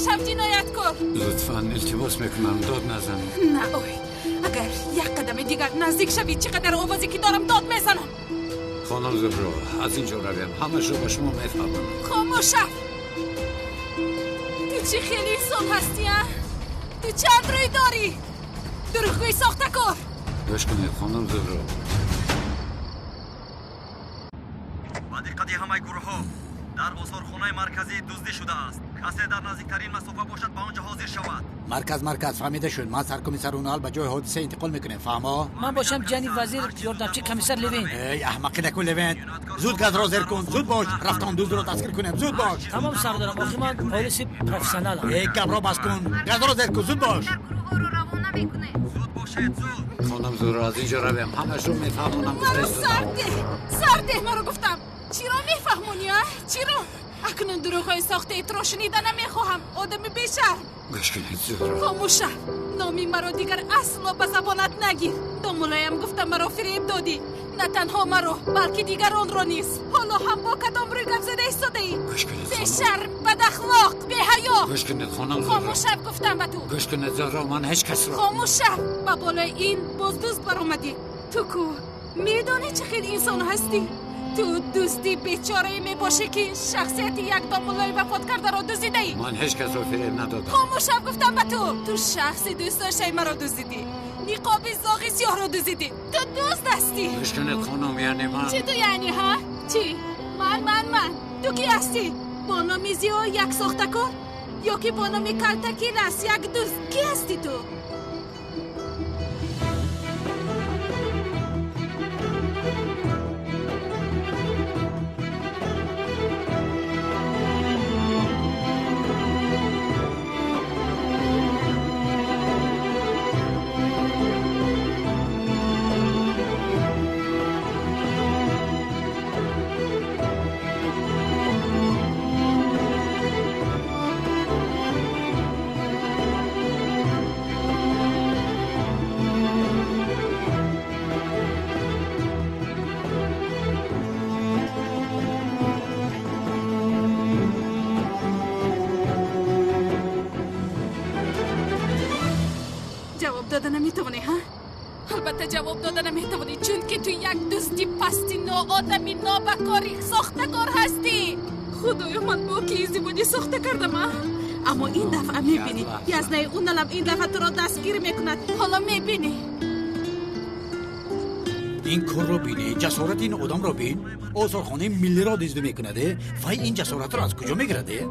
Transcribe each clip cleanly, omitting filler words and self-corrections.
شب جنایتکار. لطفاً التماس میکنم داد نزنید. نه اوی، اگر یک قدم دیگر نزدیک شوید چقدر آوازی که دارم داد میزنم. خانم زهرا از اینجا رویم، همش رو با شما میفهمم. خاموش شو. تو چی خیلی انسان هستی ها؟ تو چند روی داری؟ دروغگوی ساخته کار. گوش کنید خانم زهرا. با دقت همه گروه ها در آثارخانه مرکزی دزدی شده است. کسی در نزدیکترین مسافه باشد به آنجا حاضر شود. مرکز فهمیده شد. ما سرکمیسر اونال به جای حادثه انتقال میکنیم. فهمو؟ من باشم جانی وزیر یاردمچی کمیسر لوین. ای احمقی نکن لوین. زود گاز را زیر کن. زود باش. رفتن دزد رو دستگیر کنیم. زود باش. تمام سردارم. آخه من پلیس پروفسیونالم. ای گبرا بس کن. گاز را زیر کن. زود باش. زود باشید زود. خانم زهرا از اینجا رویم، همش رو میفهمونم. مرا سرده مرا گفتم. چرا میفهمونی ها؟ چرا؟ اکنون دروغ‌های ساخته ایت را شنیدن نمیخواهم. آدم بیشرم. گوش کنید زهرا. خاموش شو. نامی مرا دیگر اصلا به زبانت نگیر. دامولایم گفتم مرا فریب دادی. نه تنها مرا بلکه دیگران را نیست. حالا هم با کدام روی گپ زده ایستاده ای؟ گوش کنید خانم. بیشرم، بد اخلاق، بی‌حیا. گوش کنید خانم زهرا. خاموش شو گفتم به تو. گوش کنید زهرا، من هیچ کس را. خاموش شو. با بالای این باز دوست بر اومدی. تو کو میدانی چه خیلی انسان هستی؟ تو دوستی بیچاره می باشه که شخصیت یک دامولای وفات کرده را دزدیده ای. من هیچ کس را فریب ندادم. خاموش شو گفتم به تو شخصی دوست داشته مرا دزدیدی. نقاب زاغی سیاه را دزدیدی. تو دوست هستی. گوش کنید خانم، یعنی من. چی تو یعنی ها؟ چی؟ من تو کی هستی؟ با نام زیو یک ساخته کار؟ یا که با نام کلتکی راست یک دوست؟ کی هستی تو؟ جواب دادن نمیتونی ها؟ البته جواب دادن نمیتونی چون که تو یک دوستی پستی ناآدمی نابکاری ساخته کار هستی. خدایا من با کی ازدواجی ساخته کردم ها؟ اما این دفعه میبینی یزنه اونم این دفعه تو را دستگیر میکند. حالا میبینی این کار رو بینی؟ جسارت این آدم رو بین. آثارخانه ملی را دزدی میکنده. وای این جسارت رو از کجا میگیرده؟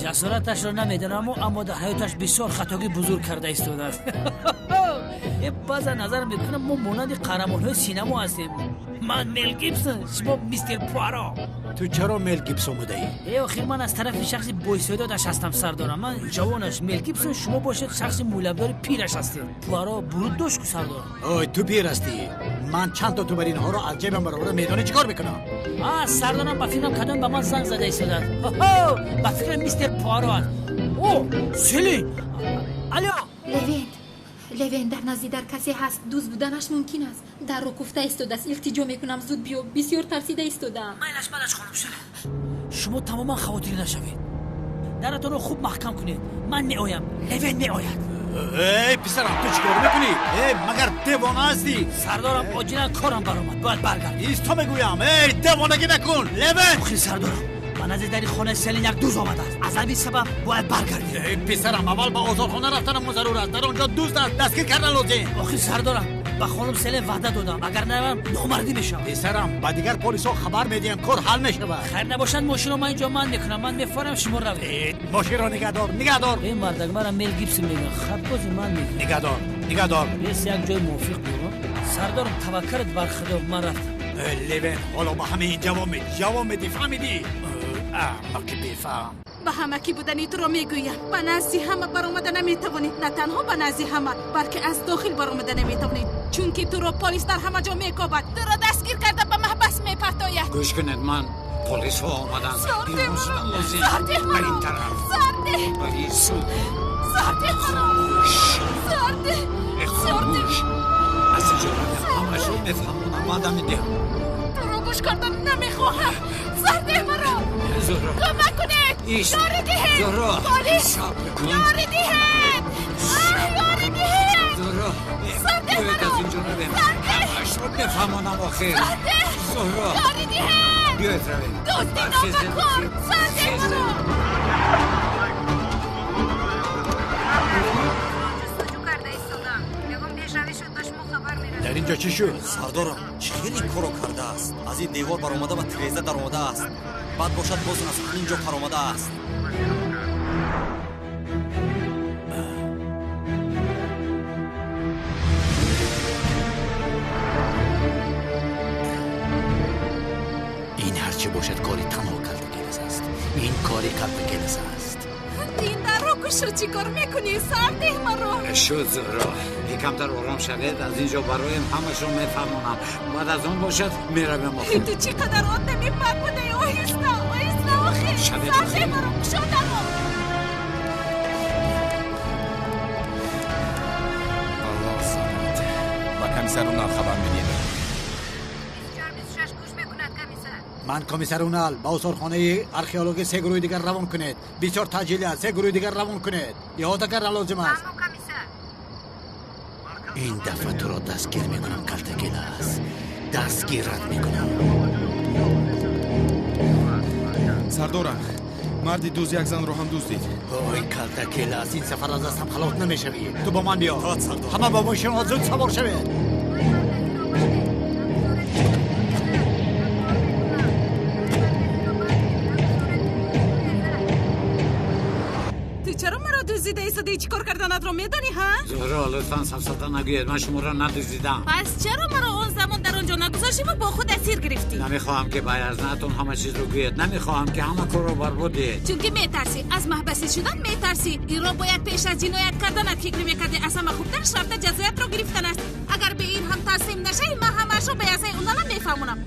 جسارتش را نمیدونم اما در حیاتش بسیار خطاگی بزرگ کرده ایستاده است. بعضا نظر میکنم ما مانند قهرمان‌های سینما هستیم. من مل گیبسون، شما میستر پوارو. تو چرا مل گیبسون بوده ای؟ آخر من از طرف شخصی بایسادادش هستم سردارم. من جوانش مل گیبسون، شما باشد شخصی مولبدار پیرش هستید. پوارو برود داشت که سردار. اوه تو پیر هستی. من چند تا توبر اینها رو از جیبم برآورده میدانی چیکار میکنم؟ سردارم با فکرم کدام به من زنگ زده ایستاده. با فکرم میستر پوارو است. اوه سلی. الو لوین در نزدیک در کسی هست. دوست بودنش ممکن است. در رو کوفته ایستاده است. التجا میکنم زود بیو. بسیار ترسیده ایستادم. مالش خانم شما تماما خواطری نشوید. درتون رو خوب محکم کنید. من میآیم. لوین میآید. ای پسرم تو چیکار میکنی؟ ای مگر دیوانه هستی؟ سردارم عاجلا کارم برآمد. باید برگردم. ایستا میگویم. ای دیوانگی نکن. لوین آخه سردارم من از در خانه سلین یک دوست آمده است. از همین سبب باید برگردیم. ای پسرم اول با آثارخانه رفتنم ضرور است. در اونجا دوست است. دستگیر کردن لازم. آخه سردارم با خانم سلین وعده دادم اگر نرم نامردی میشم. پسرم با دیگر پلیسا خبر میدیم کار حل میشه. خیر نباشد ماشین رو من اینجا من میکنم. من میفرم شما روید. ماشین رو نگهدار. این مردک مرا مل گیبسون میگه. خطبازی من میگه. نگهدار. بیس یک جای موافق بیرون. سردارم توکلت بر خدا. من رفتم. لوین حالا با همین جواب میدی فهمیدی؟ احمقی بیفهم. به همه کی بودنی تو رو میگویم. به نزدی همه برآمده نمیتوانی. نه تنها به نزدی همه بلکه از داخل برآمده نمیتوانی چون که تو رو پلیس در همه جا میکوبد. تو را دستگیر کرده به محبس میپرتاید. گوش کنید من پلیس ها آمدن. سرده مرا. برین طرف. سرده از اینجا رویم. همه شو میفهمونم. آدم دیم. تو رو گوش کردن نمیخواهم. سرده مرا. زهرا کمک کنید. ایست. یاری دهید. زهرا پلیس. صبر کن. یاری دهید. یاری دهید. زهرا سرده بیایید مرا. از اینجا رویم. شما بفهمانم آخر. زهرا یاری دهید. بیایید رویم. دوستی نابکن. سرده مرا. در اینجا چی شد؟ сардорам чӣ хеле коро кардааст аз ин девор баромада ва тиреза даромадааст баъд бошад боз аз ҳамин ҷо фаромадааст این هرچه باشد کاری تنها کلتکلس است. این کاری کلتکلس است. این در رو کشو چی کار میکنی؟ سرده مرا. شد زهرا کمتر آرام شوید از اینجا برایم همش رو میفهمونم بعد از اون باشد میرویم آخر تو چقدر آدمی پاکنه آهسته آخر شبیه سرده مرا شدم الله سلامت با کمیسر اونال خبر میدید من کمیسر اونال با ازارخانه ارخئولوژی 3 گروه دیگر روان کنید. بسیار تعجیلی است. 3 گروه دیگر روان کنید. احاطه کردن لازم است. این دفعه تو را دستگیر میکنم کلتکلس. دستگیرت میکنم. سردارم مردی دوز یک زن رو هم دزدید. وای کلتکلس این سفر از دستم خلاص نمیشوی. تو با من بیا. همه با ماشین زود سوار شوید. چرا مرا دزدیده ایستاده چی کار کردنت رو میدانی ها؟ زهرا لطفاً سفسطه نگوید من شما را ندزدیدم پس چرا مرا اون زمان در اونجا نگذاشتی و با خود اسیر گرفتی؟ نمیخواهم که بایزنتون همه چیز رو گوید نمیخواهم که همه کار رو بربودید چون که میترسی از محبسی شدن میترسی این را باید پیش از جنایت کردنت فکر میکردی از همه خوبترش رفته جزایت رو گرفتن است اگر به این هم تسلیم نشی من همش رو به ازای اونا نمیفهمونم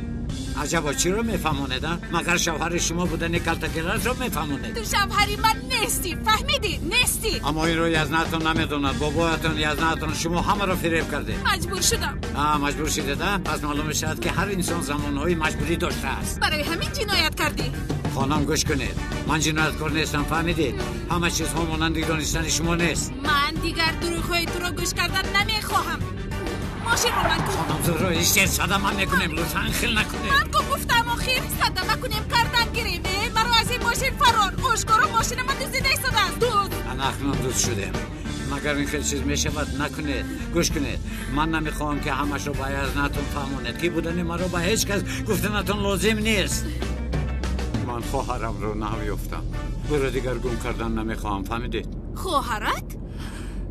عجبا چی رو میفهمونید مگر شوهر شما بودن کلتکلس رو میفهمونید تو شوهری من نیستی فهمیدی نیستی اما این رو یزنتون نمیدوند بابایتون یزنتون شما همه رو فریب کرده مجبور شدم مجبور شده پس معلوم شد که هر انسان زمانهای مجبوری داشته است برای همین جنایت کردی خانم گوش کنید من جنایتکار نیستم فهمیدید همه چیز ها مانند دانستن شما نیست من دیگر دروغ‌های تو رو گوش کردن نمیخواهم ماشین رو من کن خانم زهرا اشتر صدمه میکنیم لطفا خیل نکنید من که گفتم آخیر صدمه کنیم کردن گیریم مرا از این ماشین فرار اشکارا ماشین من دزدیده ایستاده است دوست من اکنون دوست شدیم مگر این خیلی چیز میشود نکنید گوش کنید من نمیخواهم که همش رو باید نتون فهمونید که بودن من رو به هیچ کس گفتنتون لازم نیست من خواهرم رو نمیافتم برو دیگر گم کردن نمیخواهم فهمیدید خواهرت؟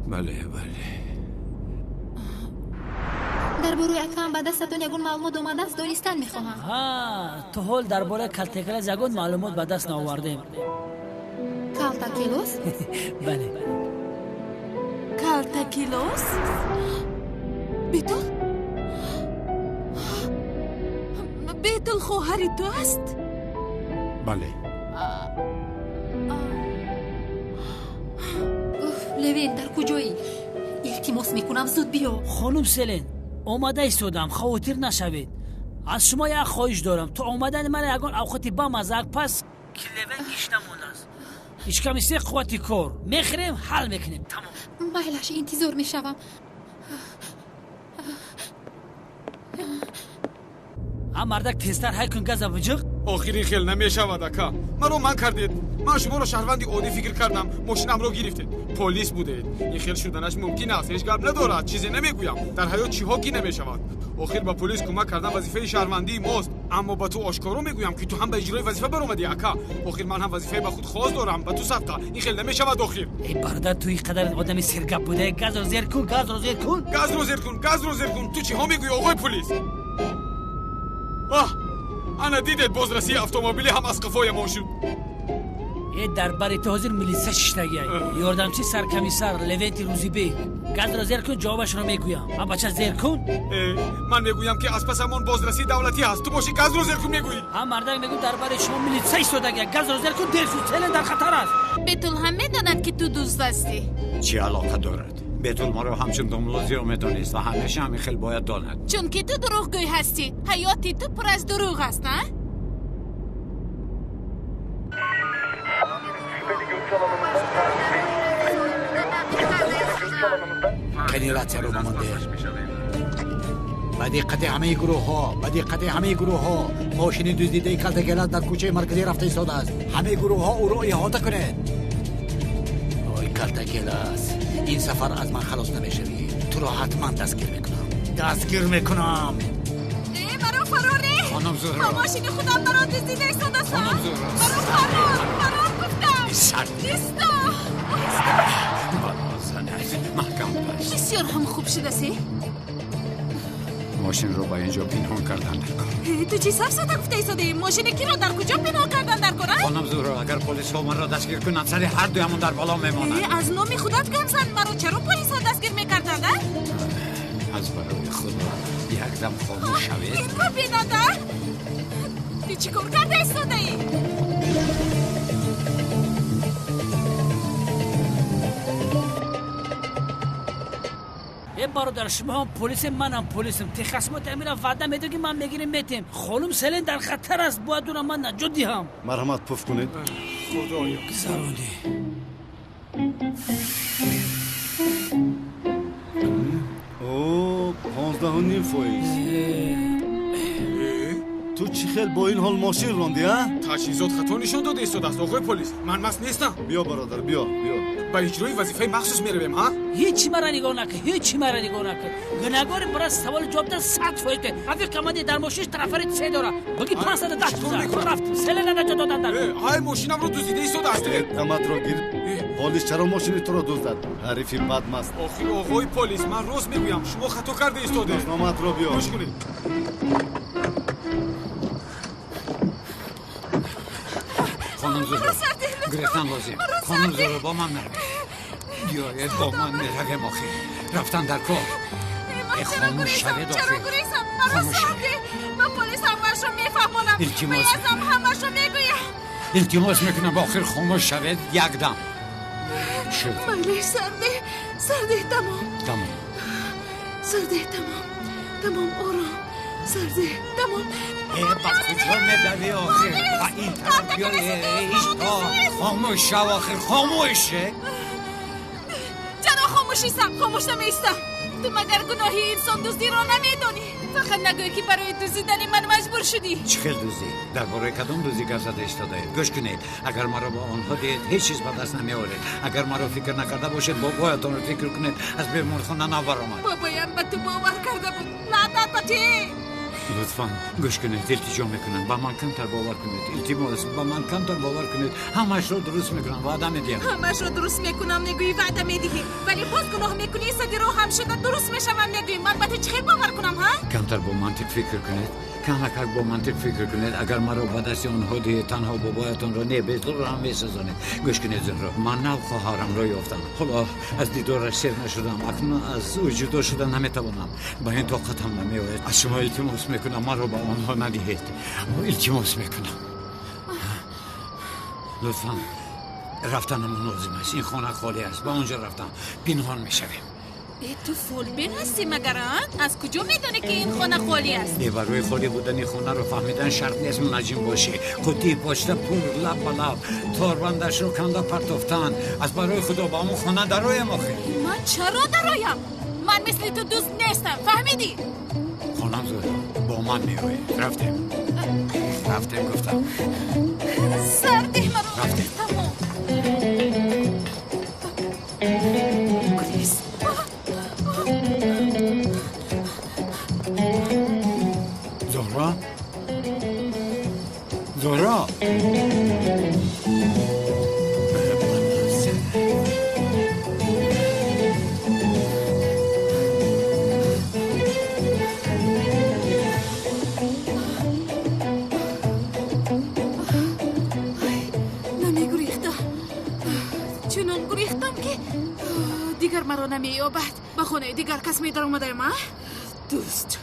بله درباره اکام به دستتون یگون معلومات اومده است دانستن میخواهم. تو حال درباره کلتکلس یگون معلومات به دست نآوردیم. کلتکلس؟ بله. کلتکلس؟ بیتل خواهری تو است؟ بله لوین در کجایی؟ التماس میکنم زود بیا. خانم سلین اومده ایستادم خاطر نشوید از شما یک خواهش دارم تو اومدن من یگان اوقاتی با مزاق پس کلون گیش نمونده است هیچ کمی سه قوتی کار میخریم حل میکنیم تمام مایلش انتظار میشوم هم مردک تیزتر های کن گز وجق آخرین خیل نمیشود اکا مرا من کردید من شما را شهروندی عادی فکر کردم ماشینم رو گرفتید پلیس بودید این خیل شدنش ممکن است هیچ گپ ندارد چیزی نمیگویم در حیات چی ها کی نمیشود آخر با پلیس کمک کردن وظیفه شهروندی ماست اما با تو آشکارا میگویم که تو هم به اجرای وظیفه برآمدی اکا آخر من هم وظیفه به خود خاص دارم با تو صدقه این خیل نمیشود آخر ای برادر تو این قدر آدمی سرگپ بوده گاز رو زیر کن گاز رو زیر کن تو چی ها میگویی آقای پلیس انا دیدت بازرسی اتومبیلی هم از قفای ما شد ای درباره تو حاضر ملیسه ششتگی یاردمچی سرکمیسر لوینتی روزی بیگ گاز رو زیر کن جوابش رو میگویم ما بچه زیر کن من میگویم که از پس همون بازرسی دولتی هست تو باشی گاز رو زیر کن میگویی هم مردم میگو درباره شما میلیتسه ایستادگی گاز رو زیر کن دیر شد سیلن در خطر است بتول هم میداند که تو دوست هستی چی علاقه دارد؟ بتول ما رو همچون دملوزی رو میدونست و همیشه همین خیلی باید داند. چون که تو دروغگوی هستی حیاتی تو پر از دروغ است نه؟ خیلی راتیا رو مانده با دقت همه گروه ها ماشین دزدیده کالتگلات در کوچه مرکزی رفته ایستاده است همه گروه ها او را احاطه کنید آی کالتگلاس این سفر از من خلاص نمیشوی تو را حتما دستگیر میکنم ای برو فراره خانم زهرا با ماشین خودم برای دزدیده ایستاده است خانم زهرا برو فرار گفتم سر نیستا محکم داشت بسیار هم خوب شده سی ماشین رو با اینجا پنهان کردن در کار. تو چی صف ساده گفته ایستاده ماشین کی رو در کجا پنهان کردن در کار خانم زهرا اگر پلیس ها من را دستگیر کنند سر هر دویمون در بالا میمانند. از نومی خودت گم زن مرا چرا پلیس ها دستگیر میکردن از برای خدا یک دم خاموش شوید. این رو بیناده تو چی کار کرده ایستاده ای ای برادر شما هم پلیس منم پلیسم تخصمات امیرا وعده میده که من میگیریم میتیم خانم سلین در خطر است باید اون من نجات دهم مرحمت پف کنید خدایا زروندی او 15.5 فایز تو چی خیل با این حال ماشین راندی ها؟ تجهیزات خطا نشان داده ایستاده است آقای پلیس من مست نیستم بیا برادر بیا با اجرای وظیفه مخصوص میرویم ها هیچی مرا نگاه نکن گناهکار برای سوال جواب در 100 فایز افی کمادی در ماشینش طرفاری 3 داره بگی 510 تومن رفت سلین نجات دادن در های ماشینم رو دزدیده ایستاده است قمت را گیر پلیس چرا ماشین تو را دزدد حریفی بدمست آخی آقای پلیس من راست میگویم شما خطا کرده ایستاده روزنامت را بیا گوش کنید خانم زهرا گرفتن لازم خانم زهرا با من نروید بیاید با من نرویم آخی رفتن در کار خاموش شوید آخی خاموش شوید من پلیس همش رو میفهمونم بیازم همش رو میگویم التماس میکنم با آخر خاموش شوید یک دم شد بله سرده تمام آرام سرده تمام با کجا میدوی آخر با این طرف بیایی خاموش شو آخر خاموشه چرا خاموش نمیستم تو مگر گناهی انسان دزدی را نمیدانی فقط نگوی که برای دزدیدن من مجبور شدی چه خیل دوزی؟ درباره کدام دوزی گپ زده ایستاده؟ گوش کنید اگر مرا با آنها دید هیچ چیز به دست نمیآورید اگر مرا فکر نکرده باشید بابایتان رو فکر کنید از بیمارخانه نبرآمد بابایم به تو باور کرده بود لعنت به تی لطفاً گوش کنید التجا میکنم با من کمتر باور کنید التماس با من کمتر باور کنید همش رو درست میکنم وعده میدیم همش رو درست میکنم نگویی وعده میدهی ولی باز گناه میکنی صدی رو هم شده درست میشم نگویی من به تو چه باور کنم ها کمتر با منطق فکر کنید کمتر با منطق فکر کنید اگر مرا به دست آنها دید تنها بابایتان را نه بیتل را هم میسازانید گوش کنید زهرا من نو خواهرم را یافتم حالا از دیدارش سیر نشدم اکنون از او جدا شدن نمیتوانم با این طاقتم نمیآید از شما التماس میکنم مرا با آنها ندهید التماس میکنم لطفا رفتنمون لازم است این خانه خالی است با اونجا رفتم پنهان میشویم تو فولبین هستی مگران؟ از کجا میدونی که این خانه خالی است؟ برای خالی بودن این خانه رو فهمیدن شرط نیست منجم باشی قطی پشت پول لب به لب تاربندش رو کنده پرتافتن از برای خدا با همون خانه درایم آخه من چرا درایم؟ من مثل تو دوست نیستم فهمیدی؟ خانم زهرا با من میایی رفتیم گفتم سرده مرا رفتیم تمام گریز زهرا نمیگریختم چنان گریختم که دیگر مرا نمییابد به خونه دیگر کس می در اومده ما؟ دوست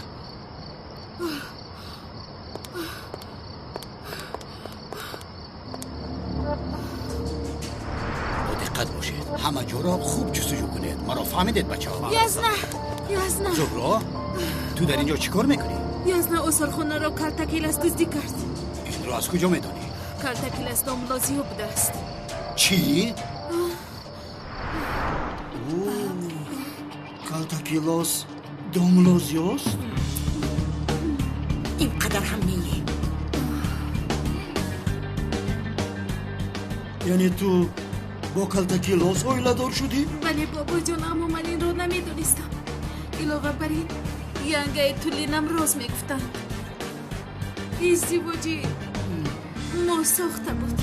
دقت باشید همه جا را خوب جستجو کنید مرا فهمیدید بچه ها یزنه زهرا تو در اینجا چیکار میکنی؟ یزنه اصرخونه را کارتکیلس دزدی کرد این را از کجا میدونی؟ کارتکیلس داملازیو بوده است چی؟ کالتاکیلوس دوملوزیوس اینقدر هم نیه. یعنی تو با کالتاکیلوس اویلادور شدی؟ بله بابا جان اما من این رو نمیدونستم علاوه بر این ینگه تولینم روز میگفتن ازدواجی ما ساخته بود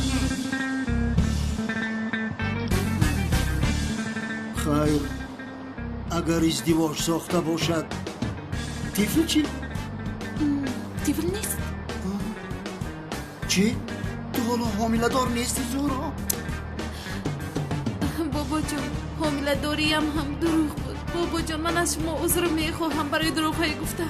خیر اگر ازدواج ساخته باشد طفل چی؟ طفل نیست چی؟ تو حالا حامله دار نیستی زورا؟ بابا جان حامله داریم هم دروغ بود بابا جان من از شما عذر میخواهم برای دروغ های گفتم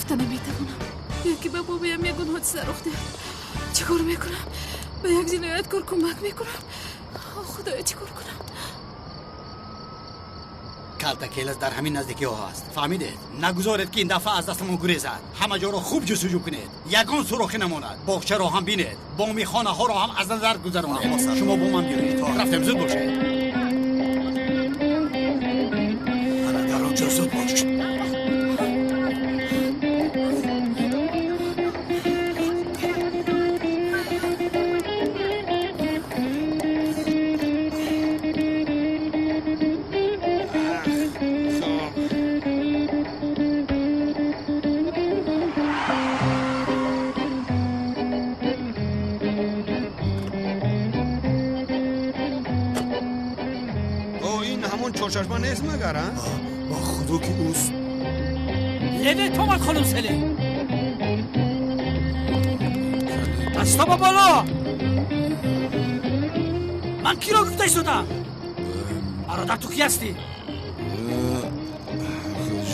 گفتن نمیتوانم یکی به بابایم یک گناه سر اخته چیکار میکنم به یک جنایتکار کمک میکنم خدایا چیکار کنم کالتاکیلس در همین نزدیکی ها هست فهمیدید نگذارید که این دفعه از دستمون گریزد همه جا را خوب جستجو کنید یگان سوراخی نماند باغچه را هم بینید بامی خانه ها را هم از نظر گذرانید شما با من بیایید رفتم زود باشید در آنجا زود باش چشمان نیست مگر با خدا که اوست لبه تو من خانم سلی دستا با بالا من کی را گفتش دادم برادر تو کی هستی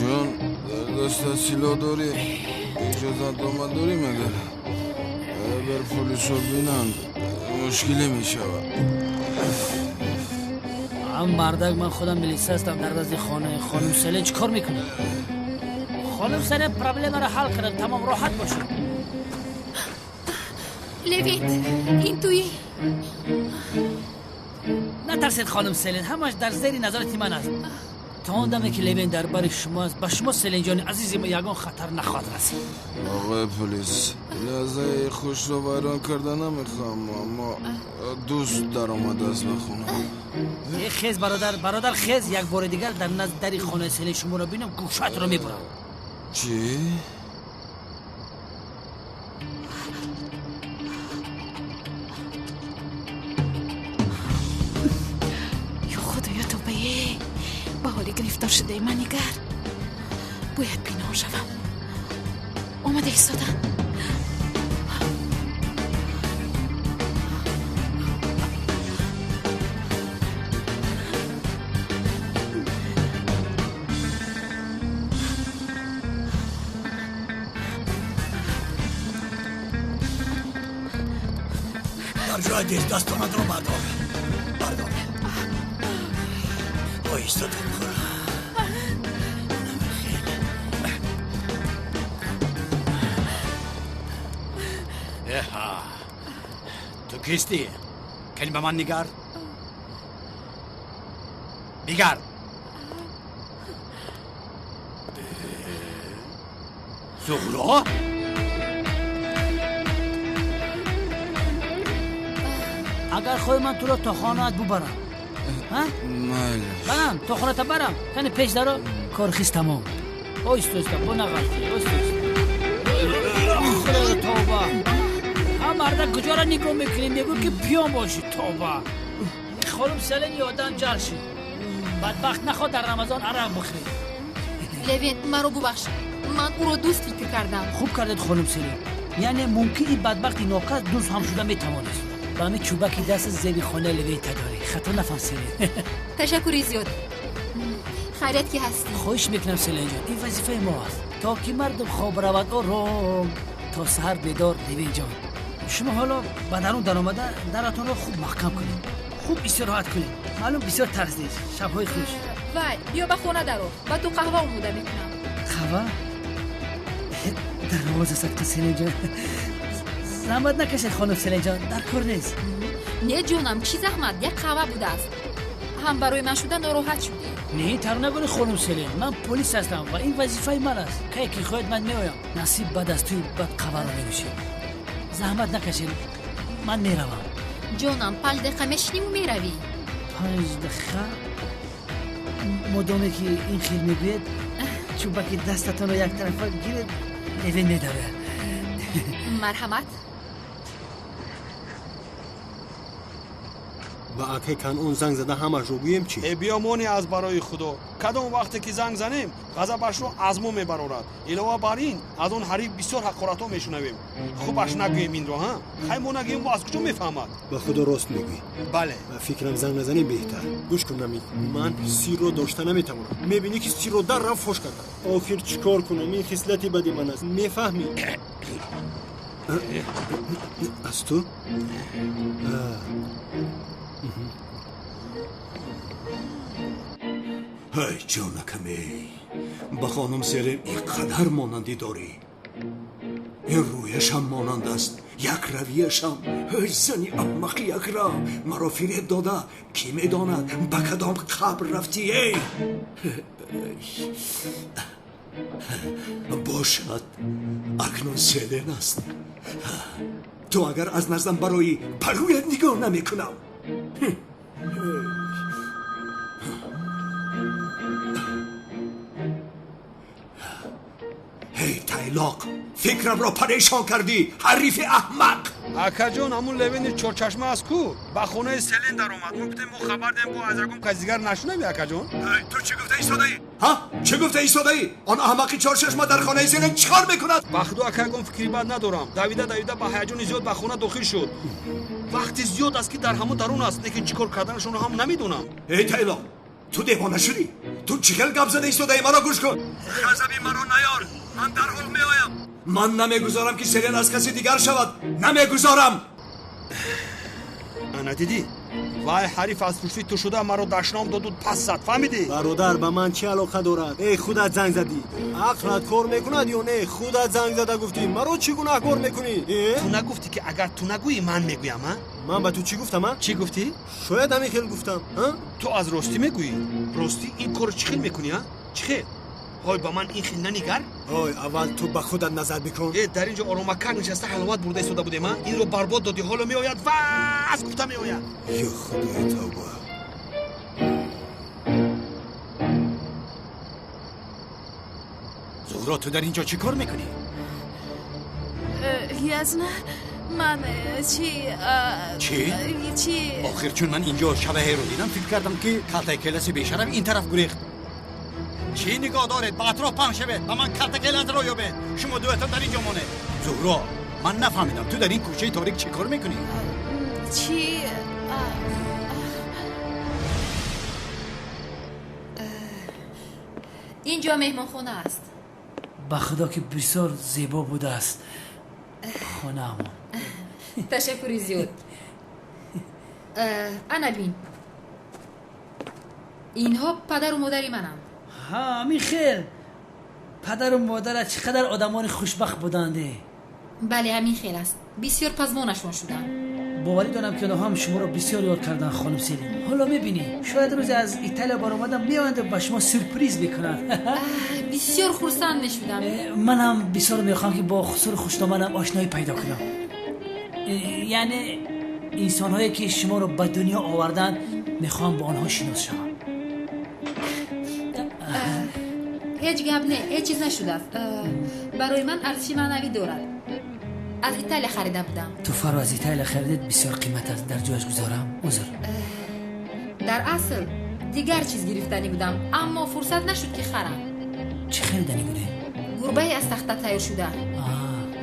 جان در دست سیلا داری اجازت آمد داری مگر اگر پلیس رو بینند مشکلی می شود هم مردک من خودم ملیسه هستم در دست خانم سلی چی کار میکنی؟ خانم سلی پرابلم را حل کردم تمام راحت باشی لویت این توی نترسید خانم سلین همش در زیر نظارت من است تا اون دمه که لیوین در بر شماست با شما سلین جان عزیزی ما یگان خطر نخواهد رسید آقای پلیس لحظه خوش رو ویران کرده نمیخوام اما دوست در آمده است بخونم خیز برادر خیز یک بار دیگر در نزد دری خانه سلین شما رو بینم گوشت رو میبرم چی؟ با حالی گرفتار شده من نگر باید پینه‌ها شوم آمده ایستادم در جای دیز دست آمد رو بردار ایستادم تو کیستی؟ کنی به من نگر؟ نگر زهرا؟ اگر خواهی من تو را تا خانه‌ات ببرم برم تو خونه تا برم کنی پیش درو کار خیز تمام ایستا با نغلطی خدا توبه هم مرده کجا را نگاه میکنیم میگو که پیام باشی توبه خانم سلین یادم جر شد بدبخت نخواد در رمضان عرق بخری لوین مرا ببخش من او رو دوست فکر کردم. خوب کردید خانم سلیم. یعنی ممکن این بدبخت ناکس دوست هم شده میتوانست. با همین چوبکی دست زیبی خانه لوی تداری خطر نفهم سلیم. تشکری زیاد. خیرت که هستی. خوش میکنم سلیم جان. این وظیفه ما است تا که مردم خواب رود آرام تا سحر بیدار لوی جان. شما حالا بدنون در آمده درتون رو خوب محکم کنید، خوب استراحت کنید. معلوم بسیار ترسید. شبهای خوش. وای بیا به خونه درو و تو قهوه آماده میکنم. قهوه؟ در نواز است سلیم جان. زحمت نکشید خانم سلیم جان، در کار نیست. نه جونم چی زحمت، یک قهوه بوده است. هم برای من شده ناراحت شدی. نه تر نگوی خانم سلیم، من پلیس هستم و این وظیفه من است. که خواهد من میایم. نصیب بد است توی بد قهوه رو نمیشه. زحمت نکشید، من میروم. جونم 5 دقیقه میشینیم و میروی. 5 دقیقه؟ مدامی که این خیل میگوید چوبکی دستتون رو یک طرفه گیرید لیوین میداره. مرحمت. با اگه کن اون زنگ زده همش رو گویم چی؟ بیامونی از برای خدا کدام وقتی که زنگ زنیم غضبش رو از ما میبرارد. علاوه بر این از اون حریف بسیار حقارت‌ها میشنویم. خوبش نگوییم این رو ها. خیلی ما نگوییم و از کجا میفهمد؟ به خدا راست میگی. بله. و فکرم زنگ نزنی بهتر. گوش کن نمی. من سیر رو داشته نمیتونم. میبینی که سیر رو در رفت فوش کرده. آخر چیکار کنم؟ این خصلتی بدی من است. میفهمی؟ از تو؟ های جانکمی با خانم سلیم اینقدر مانندی داری. این رویش هم مانند است، یک رویش هم. های زنی احمق یک را مرا فریب داده. کی میداند به کدام قبر رفتی؟ ای باشد اکنون سلیم است. تو اگر از نزدم برای پلویت نگاه نمی کنم. هی تایلاق فکرم را پریشان کردی حریف احمق. اکا جان همون لوین چورچشمه است کو با خونه سلین در اومد. ما گفتیم ما خبر دیم با ازرگم کسی دیگر نشنوی. اکا جان تو چی گفته ایستاده ای؟ ها؟ چی گفته ایستاده ای؟ آن احمقی چورچشمه در خانه سلین چیکار میکند؟ بخدو اکا گم فکری بد ندارم. دویده با هیجان زیاد به خونه داخل شد. وقتی زیاد است که در همون درون است، لیکن چیکار کردنشون هم نمیدونم. ای تایلاق تو دیوانه شدی؟ تو چیکل گپ زده ایستاده ای؟ مرا گوش کن. غضبی مرا نیار. من در حال میایم. من نمیگذارم که سلین از کسی دیگر شود. نمیگذارم. انا دیدی؟ وای حریف از پشت تو شده مرا دشنام داد و پس زد. فهمیدی؟ برادر به من چه علاقه دارد؟ ای خودت زنگ زدی. عقلت کار میکند یا نه؟ خودت زنگ زده گفتی مرا چی گناهکار میکنی؟ تو نگفتی که اگر تو نگویی من میگویم ها؟ من به تو چی گفتم؟ چی گفتی؟ شاید همین خیلی گفتم. ها؟ تو از راستی میگویی؟ راستی این کارو چی خیل میکنی ها؟ چی خیل؟ های با من این خیل ننگر؟ های اول تو به خودت نظر بکن. در اینجا آرامکر نشسته حلوت برده ایستاده بودیم ها؟ این رو برباد دادی حالا میآید و از گفتم میآید. یا خدای توبه. زهرا تو در اینجا چی کار میکنی؟ یزنه من چی؟ آخر چون من اینجا شبه رو دیدم فکر کردم که کلتای کلاسی بیشرف این طرف گریخت. چی نگاه دارید؟ با اطراف پهم شوید و من کلتای کلاس رو یابید. شما دوتان در اینجا مونه. زهرا من نفهمیدم تو در این کوچه تاریک چی کار میکنی؟ چی؟ اینجا مهمان خونه است. به خدا که بسیار زیبا بوده است خانه همون. تشکری زیاد. انا بین اینها پدر و مادری منم. ها می خیر. پدر و مادر چقدر آدمان خوشبخت بودنده. بله همین خیل است. بسیار پزمانشون شدن. باوری دارم که هم شما رو بسیار یاد کردن خانم سلیم. حالا میبینی شاید روز از ایتالیا بار اومدم میآیند و به شما سورپرایز میکنن. بسیار خرسند میشدم. منم بسیار میخوام که با خسور خوشنامانم آشنایی پیدا کنم. یعنی انسان هایی که شما رو به دنیا آوردن میخوام با آنها شناس شوم. هیچ گپ نه، هیچ چیز نشده است. برای من ارزشی معنوی دارد. از ایتالیا خریده بودم. تو فرو از ایتالیا خریدت بسیار قیمت است. در جایش گذارم عذر. در اصل دیگر چیز گرفتنی بودم اما فرصت نشد که خرم. چه خریدنی بوده؟ گربه از تخته تایر شده.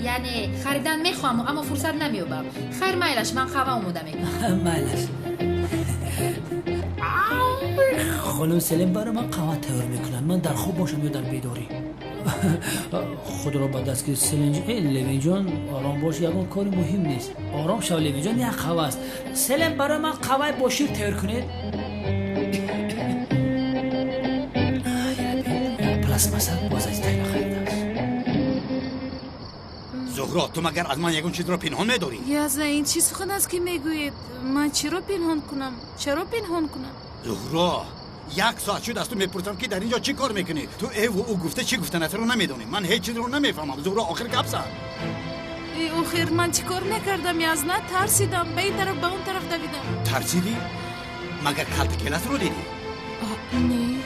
یعنی خریدن میخوام اما فرصت نمیابم. خیر میلش من خواه اومده میکنم. میلش خانم سلیم برای من قهوه تیار میکنن. من در خواب باشم یا در بیداری؟ خود را با دست که لیوین جان آرام باش، یکان کاری مهم نیست. آرام شو لیوین جان، یک قهوه است. سلیم برای من قهوه با شیر تیار کنید. پلاس مثلا باز از تایی بخیرد. زهرا تو مگر از من یکون چیز را پنهان میداری؟ یازده این چی سخن است که میگویید؟ من چرا پنهان کنم؟ چرا پنهان کنم؟ زهرا یک ساعت شد از تو میپرسم که در اینجا چی کار میکنی؟ تو او گفته چی گفته نتر رو نمیدونی. من هیچ چیز رو نمیفهمم. زهرا آخر گپ زد. آخر من چی کار نکردم یازده؟ ترسیدم به این طرف به اون طرف دویدم. ترسیدی؟ مگر کلت کلاس رو دیدی؟ نه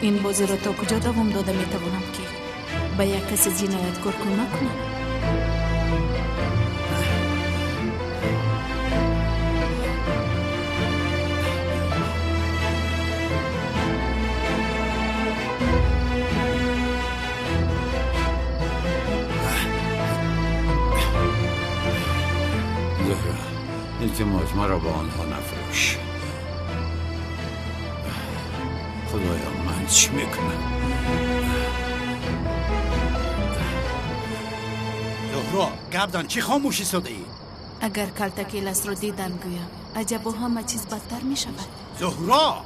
این بازی را تا کجا دوام داده میتوانم که به یک کسی جنایتکار کمک کنم؟ التماس مرا با آنها نفروش. خدایا من چی میکنم؟ زهرا گبدان چی خاموشی ساده ای؟ اگر کلتکیلس رو دیدن گویم عجب و همه چیز بدتر می شود. زهرا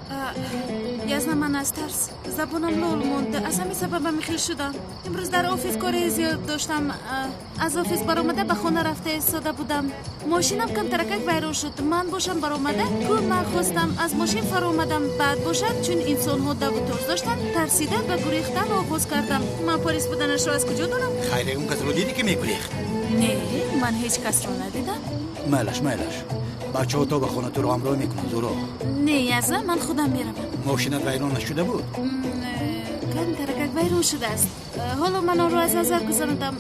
یزنه من از ترس زبانم لول مونده. از همین سبب خیل شدم. امروز در آفیس کاری زیاد داشتم. از آفیس برآمده به خانه رفته ایستاده بودم. ماشینم کم ترکک ویران شد. من باشم برآمده کو من خواستم از ماشین فرار آمدم. بعد باشد چون انسان ها دو ترس داشتن ترسیده به گریختن آغاز کردم. من پلیس بودنش را از کجا دارم؟ خیلی اون کس رو دیدی که میگریخت؟ نه من هیچ کس رو ندیدم. میلش بچه ها تا به خانه تو رو همراه میکنن. زهرا نه یزه من خودم میروم. ماشینت ویران نشده بود؟ کم ترکک ویران شده است. حالا من آن رو از نظر گذراندم.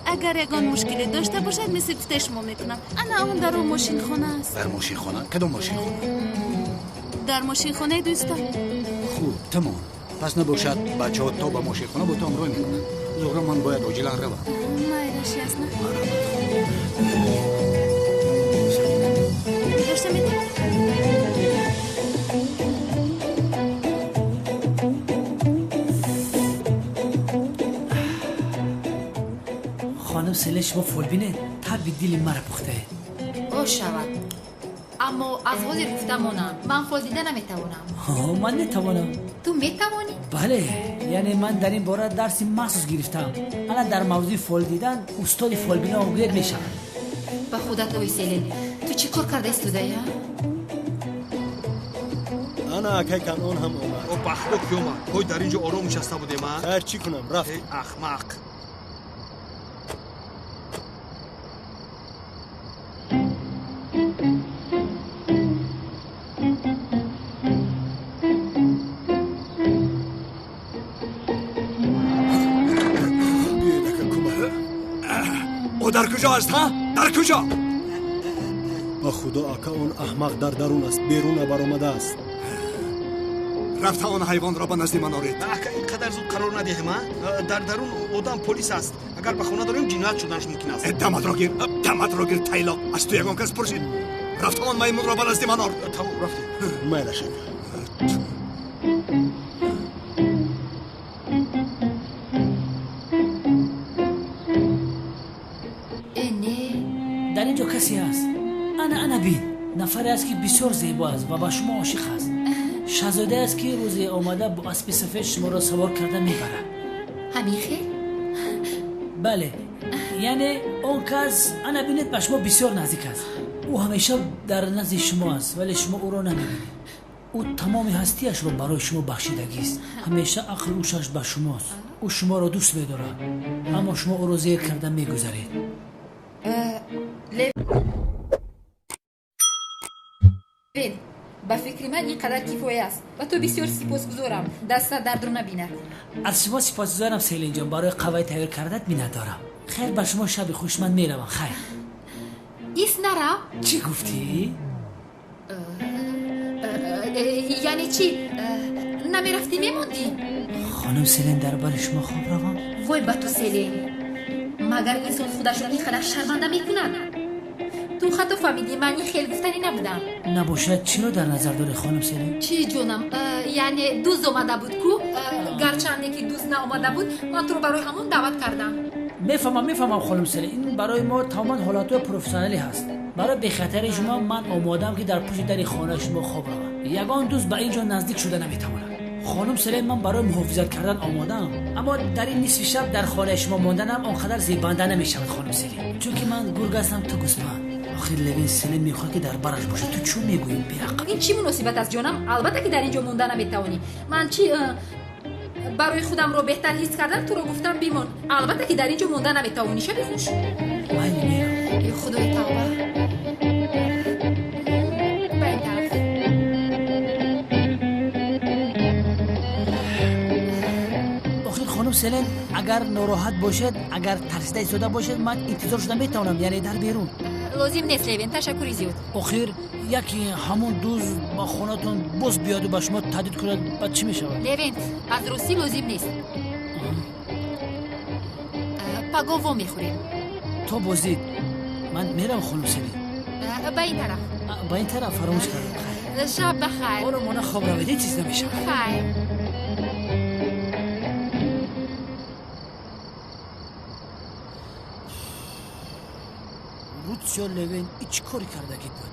اگر یگان مشکلی داشته باشد مثل گفته شما میکنم. انا اون در اون ماشین خانه است. در ماشین خانه؟ کدوم ماشین خانه؟ در ماشین خانه دوستم. خوب تمام. پس نباشد بچه ها تا به ماشین خانه با تو همراه میکنن. زهرا من باید عاجلا روم. میلش یزنه داشته میدونم. خانم سله شما فولبینه طبی دیل مرا پخته. او شود اما از حاضر گفتمانم من فال دیده نمیتوانم. من نتوانم. تو میتوانی؟ بله یعنی من در این باره درسی مخصوص گرفتم. الان در موضوع فال دیدن استاد فولبینه آموزش میشم. به خودت اوی سیلین تو چی کار کرده استوده یا؟ انا اکای کانون هم اومد. او بخدا کی اومد؟ پای در اینجا آرام نشسته بودیم من. خیر چی کنم رفت. ای احمق. او در کجا است ها؟ در کجا؟ با خدا اکا اون احمق در درون است. بیرون برآمده است. رفت اون حیوان را به نزد من آورید. اکا اینقدر زود قرار ندهیم ها؟ در درون آدم پلیس است. اگر به خونه داریم جنایت شدنش ممکن است. دمت را گیر تایلا. از تو یگان کس پرسید. رفت اون میمون را به نزد من آورد. تمام رفتیم. میلش در اینجا کسی هست. انا بین نفری است که بسیار زیبا است و با شما عاشق است. شاهزاده است که روزی آمده با اسب سفید شما را سوار کرده میبرد. همین خیر؟ بله یعنی اون کس انا بینید به شما بسیار نزدیک است. او همیشه در نزد شما است ولی شما او را نمیبینید. او تمام هستیش را برای شما بخشیدگی است. همیشه عقل و شش به شماست. او شما را دوست می‌دارد اما شما او را زیر کرده میگذارید. با فکر من اینقدر کیفایه است و تو بسیار سپاسگزارم. دست درد رو نبیند. از شما سپاسگزارم سیلین جان. برای قهوه تیار کردت می‌ندارم. خیر به شما شب خوش. من میروم. خیر. ایست نرا. چی گفتی؟ یعنی چی؟ نمیرفتی میموندی؟ خانم سلین درباره شما خواب روان؟ وای با تو سلین، مگر انسان خودش رو اینقدر شرمنده میکند؟ تو خطا فهمیدی من این خیلی گفتنی نبودم. نباشد چی رو در نظر داری خانم سلین؟ چی جونم؟ یعنی دوست آمده بود کو؟ گرچنده که دوست نآمده بود من تو رو برای همون دعوت کردم. میفهمم خانم سلین، این برای ما تماما حالات پروفسیونالی هست. برای به خاطر شما من آمادم که در پشت در خانه شما خواب روم. یگان دوست به اینجا نزدیک شده نمیتواند. خانم سلین من برای محافظت کردن آمادم، اما در این نصف شب در خانه شما ماندنم اونقدر زیبنده نمیشود خانم سلین، چون که من گرگ هستم تو گوسفند. آخر لوین سلین میخواد که در برش باشه، تو چون میگویی بیعقل؟ این چی مناسبت است جانم؟ البته که در اینجا موندن نمیتوانی. من چی برای خودم رو بهتر حس کردم تو رو گفتم بیمون. البته که در اینجا موندن نمیتوانی. شب خوش. من میرم. ای خدای توبه. خانم سلین اگر ناراحت باشد، اگر ترسیده ایستاده باشد، من انتظار شده میتونم، یعنی در بیرون. لازم نیست لیوین، تشکری زیاد. آخر یکی همون دوست با خونتون باز بیاد و با شما تهدید کند، بعد چی میشود؟ لیوین از روسی لازم نیست. پاگوو میخوریم. تو بازید من میرم خانم سلین. با این طرف. با این طرف فراموش کردم. شب بخیر. برو مانا خواب رویده چیز نمیشه. خیر. روتسیا لیوین ایچ کاری کرده که بود.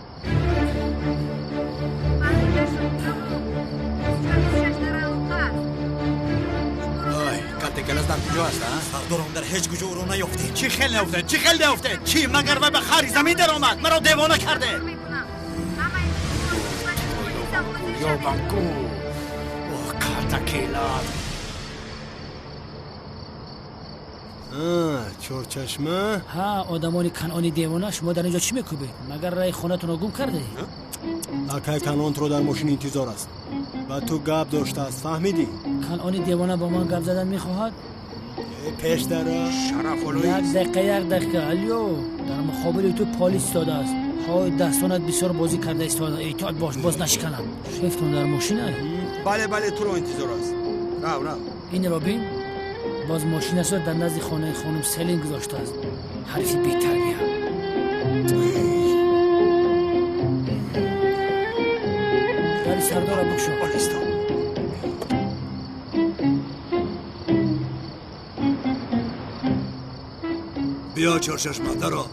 کارت کلاس در کجا هست؟ سردارم در هیچ کجا رو نیافته. چی خیلی نیافته؟ چی مگر و به خاری زمین در آمد؟ مرا دیوانه کرده. یا بانکو اوه کارت کلاس. چورچشمه؟ ها آدمانی کنعانی دیوانه، شما در اینجا چی میکوبید؟ مگر رای خونتون رو گم کرده؟ اکای کنعان تو در ماشین انتظار است و تو گپ داشته است، فهمیدی؟ کنعانی دیوانه با من گپ زدن میخواهد؟ پیش در یک دقیقه الیو در مقابل تو پلیس ایستاده است. های دستانت بسیار بازی کرده ایستاده، احتیاط باش باز نشکنم. شفتون در ماشینه؟ بله تو رو انتظار است. رو این رابین باز ماشینش را در نزد خانه خانم سلین گذاشته است. حرفی بی‌تربیه. داری سردار را بکشو. بیا چورچشمه درا.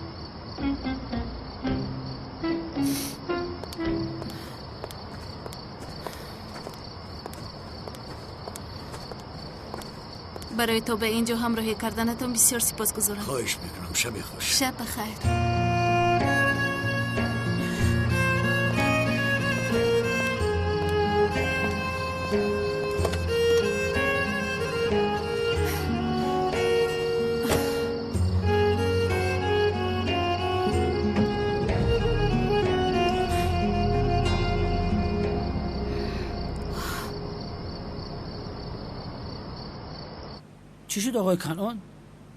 برای تو به اینجا همراهی کردنتون بسیار سپاسگزارم. خواهش میکنم. شب خوش. شب بخیر. چی شد آقای کنعان؟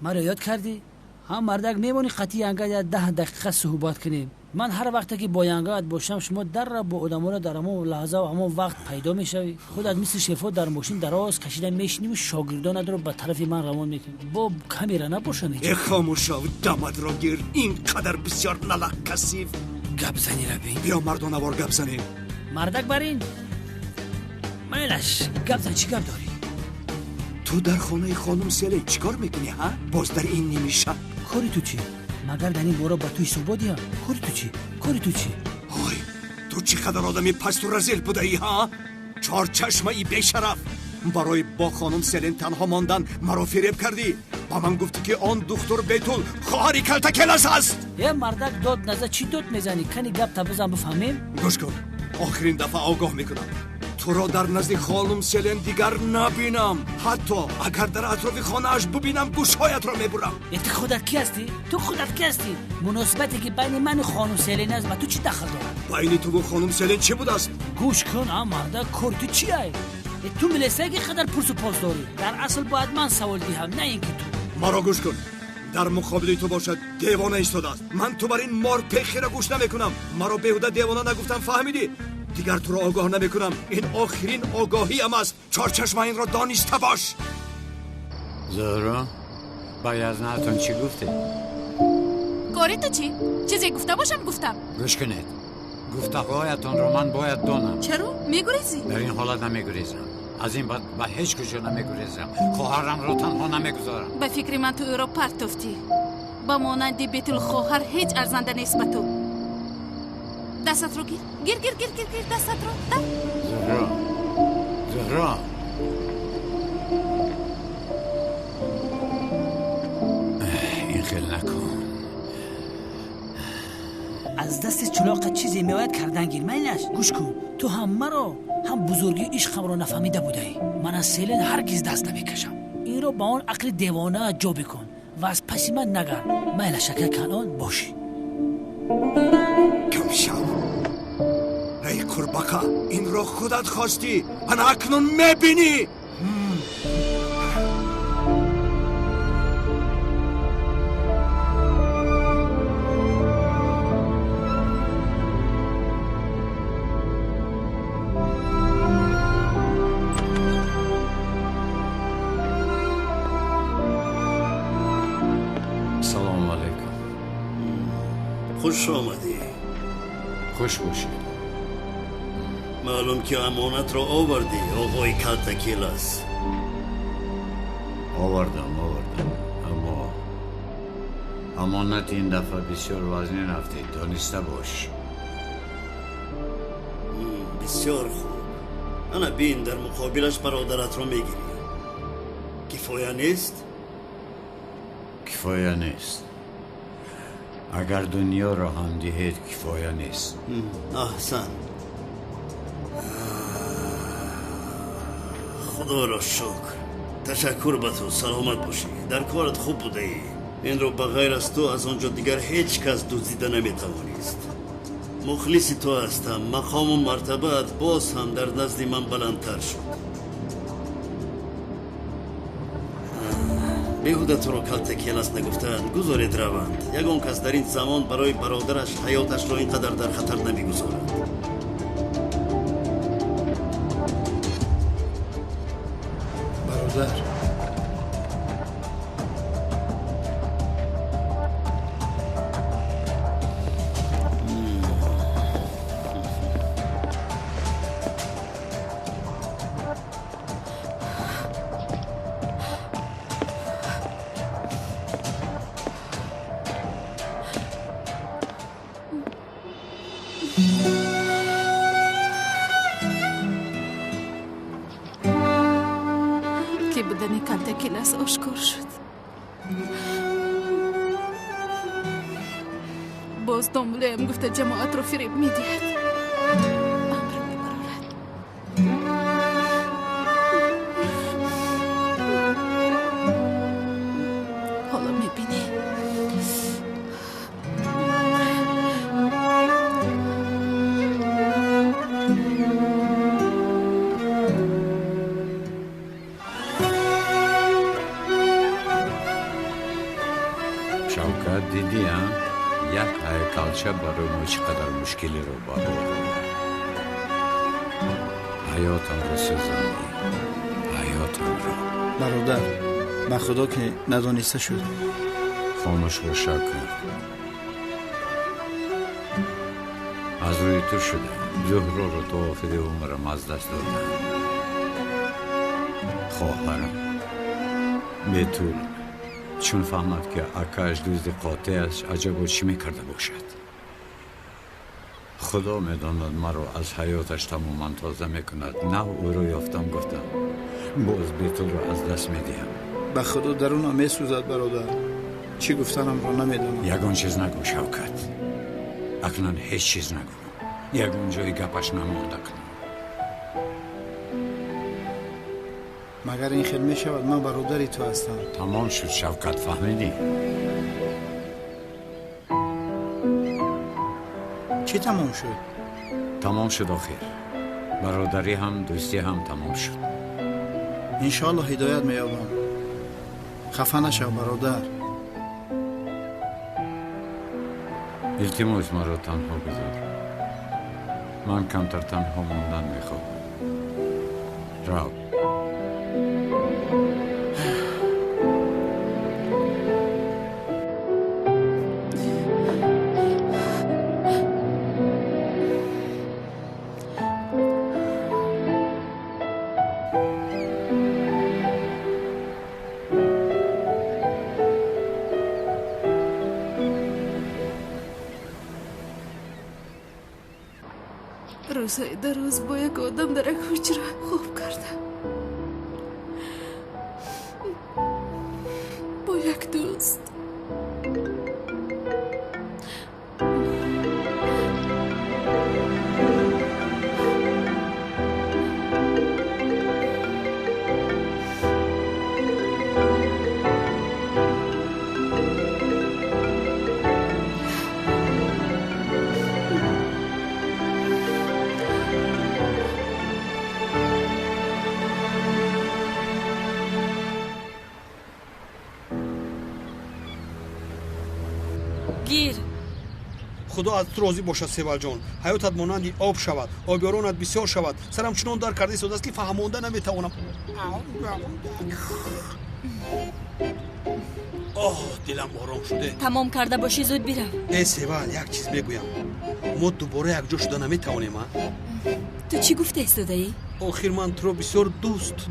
مرا یاد کردی؟ هم مردک میمونی قطعی ینگه 10 دقیقه صحبت کنیم. من هر وقت که با ینگه باشم شما در را با آدم‌ها در همون لحظه و همون وقت پیدا میشوی. خودت مثل شفا در ماشین دراز کشیده میشینی و شاگردان رو به طرف من روان میکنی. با کامیرا نباشن. خاموشا و داماد را گیر. اینقدر بسیار نلق کثیف. گپ زنی ربی. بیا مردانوار گپ زنیم. مردک برین. میلش گپ زن، چی گپ داری؟ تو در خانه خانم سلین چیکار میکنی ها؟ باز در این نیمی شب. کاری تو چی؟ مگر در این بارا با توی صحبت یا؟ کاری تو چی؟ آی تو چقدر آدمی پست و رزیل بوده ای ها؟ چورچشمه ای بیشرف. برای با خانم سلین تنها ماندن مرا فریب کردی. با من گفتی که آن دختر بیتول خواهری کلتا کلاس است. یه مردک داد نزد چی داد میزنی؟ کنی گپ تا بزن بفهمیم؟ گوش کن، آخرین دفعه آگاه میکنم تو را در نزد خانم سلین دیگر نبینم. حتی اگر در اطراف خانه‌اش ببینم گوشهایت را میبرم. تو خودت کی هستی؟ مناسبتی که بین من و خانم سلین است و تو چی دخل داره؟ بین تو و خانم سلین چی بود است؟ گوش کن مرده کار تو چی ای؟ تو ملسه که قدر پرس و پاس داری. در اصل باید من سوال دهم نه اینکه تو. مرا گوش کن، در مقابل تو باشد دیوانه ایستاده است. من تو بر این مار پخی را گوش نمیکنم. مرا بیهوده دیوانه نگفتم، فهمیدی؟ دیگر تو را آگاه نمیکنم. این آخرین آگاهی هم است. چارچشم این را دانسته باش. زهرا بایزناتون چی گفته؟ کاری تو چی؟ چیزی گفته باشم گفتم. گوش کنید. گفته هایتون رو من باید دانم. چرا؟ میگریزی؟ در این حالت نمیگریزم. از این بعد به هیچ کجا نمیگریزم. خواهرم رو تنها نمیگذارم. به فکر من تو او را پرتفتی. با مانند بیت الخواهر هیچ ارزنده نیست به تو. دستت رو گیر دستت رو در. زهرا این خیل نکن. از دست چلاق چیزی میآید کردن گیر مینش. گوش کن، تو هم مرا هم بزرگی عشقم را نفهمیده بودی. من از سیلن هرگز دست نمیکشم. این را با آن عقل دیوانه جو بکن و از پس من نگرد. میل شکر کنان باشی. کم شو. ای قرباکا، این را خودت خواستی. انا اکنون میبینی. سلام علیکم. خوش آمدی. خوش باشی. معلوم که امانت را آوردی آقای کاتکیلاس. آوردم اما امانت این دفعه بسیار وزنی رفته. دانسته باش. بسیار خوب. انا بین در مقابلش برادرت را میگیری. کفایه نیست؟ کفایه نیست. اگر دنیا را هم دهید کفایه نیست. احسن. خدا را شکر. تشکر به تو. سلامت باشی. در کارت خوب بوده ای. این رو بغیر از تو از آنجا دیگر هیچ کس دزدیده نمیتوانیست. مخلص تو هستم. مقام و مرتبت باز هم در نزد من بلندتر شد. بیهوده تو رو کاتکیلاس نگفتند. گذارید روند. یگان کس در این زمان برای برادرش حیاتش را اینقدر در خطر نمیگذارد. برادر که بودن کاتکیلاس آشکار شد. باز دنباله گفته جماعت رو فریب میدهد. امر میبرد. حالا میبینی. شوکت دیدی هم یک هیکلچه برای ما چقدر مشکلی رو با حیاتم رو سزندی. حیاتم رو برادر به خدا که ندانسته شد. خاموش و شکر. از روی تو شده. زهرا رو تو آفده عمرم از دست دادم. خواهرم به طول چون فهمد که اکاش دوست قاطعش عجب چی میکرده باشد. خدا میداند مرا از حیاتش تماما تازه میکند. نه او رو یافتم گفتم باز بیتل رو از دست میدیم. به خدا درونم میسوزد برادر. چی گفتنم را نمیدانم. یگان چیز نگو شوکت. اکنون هیچ چیز نگو. یگان جای گپش نمانده کنم. مگر این خیل می شود من برادری تو هستم. تمام شد شوکت. فهمیدی؟ چی تمام شد؟ تمام شد آخر. برادری هم دوستی هم تمام شد. انشاءالله هدایت میابم. خفه نشو برادر. التماس مرا تنها گذار. من کمتر تنها موندن میخوام. راو روزهای دراز با یک آدم در یک حجره خوب کردم، با یک دوست. گیر خدا از تو راضی باشد سیبل جان. حیاتت مانند آب شود، آبیارانت بسیار شود. سرم چنان در کرده ایستاده است که فهمانده نمیتوانم. آه دلم آرام شده. تمام کرده باشی زود بیرم. ای سیبل یک چیز میگویم، ما دوباره یک جا شده نمیتوانیم. تو چی گفته ایستاده ای؟ آخر من تو را بسیار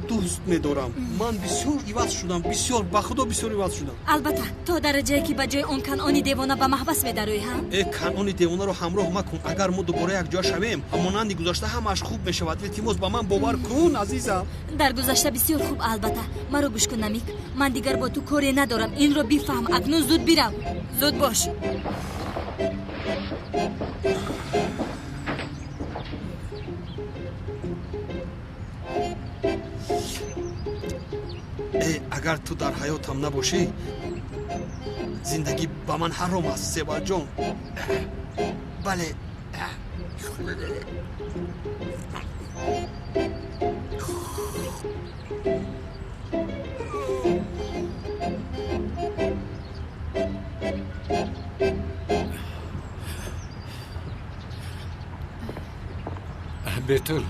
دوست میدارم. من بسیار عوض شدم، بسیار به خدا بسیار عوض شدم. البته تا درجه که به جای اون کنعانی دیوانه به محبس میدروی ها؟ ای کنعانی دیوانه رو همراه مکن. اگر ما دوباره یک جا شویم همانند گذشته همش خوب میشود. التماس به من باور کن عزیزم. در گذشته بسیار خوب. البته مرا گوش کن نمیک، من دیگر با تو کاری ندارم. این رو بفهم. اکنون زود بیرم. زود باش. اگر تو در حیاتم نباشی زندگی به من حرام است سیبل جان. بله بتول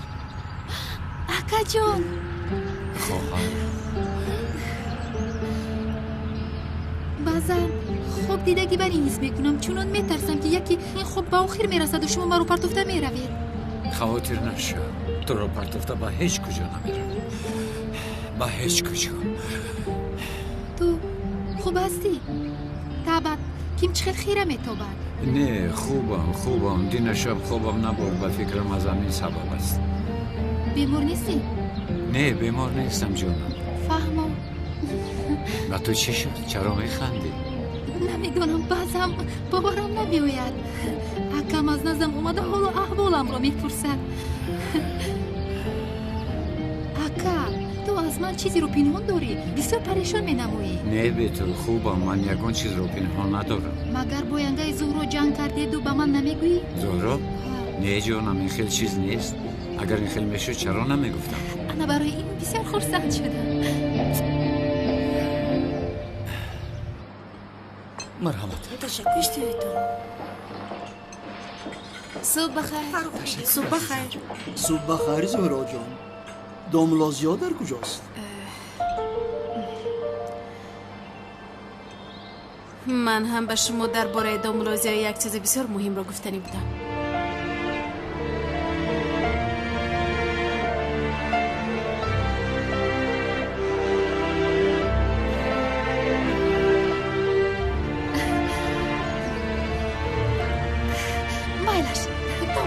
اکا جان خواهر بازم خوب دیدگی بر این نیست میکنم، چونان میترسم که یکی این خوب با آخر میرسد و شما مرا پرتفته میروید. خاطر نشو، تو رو پرتفته با هیچ کجا نمیرم، با هیچ کجا. تو خوب هستی؟ طبعا کیم چخیل خیره میتابد. نه خوبم دین شب خوبم نبود. به فکرم از همین سبب است. بیمار نیستی؟ نه بیمار نیستم جانم. فهمم. و تو چی شد؟ چرا میخندی؟ نمیدونم، بازم باورم نمیآید. اکم از نزدم اومده حال و احوالم را میپرسد. اکا تو از من چیزی رو پنهان داری؟ بسیار پریشان مینمایی. نه بیتول خوبم، من یگان چیز رو پنهان ندارم. مگر باینگه زهرو جنگ کردید و به من نمیگویی؟ زهرو؟ نه جانم این خیلی چیز نیست. اگر این خیلی میشد چرا نمیگفتم؟ انا برای این بسیار خرسند شدم. مرحمت. تشکر تو. صبح بخیر. صبح بخیر. صبح بخیر زهرا جان. داملازیا در کجاست؟ من هم به شما درباره داملازیا یک چیز بسیار مهم را گفتنی بودم.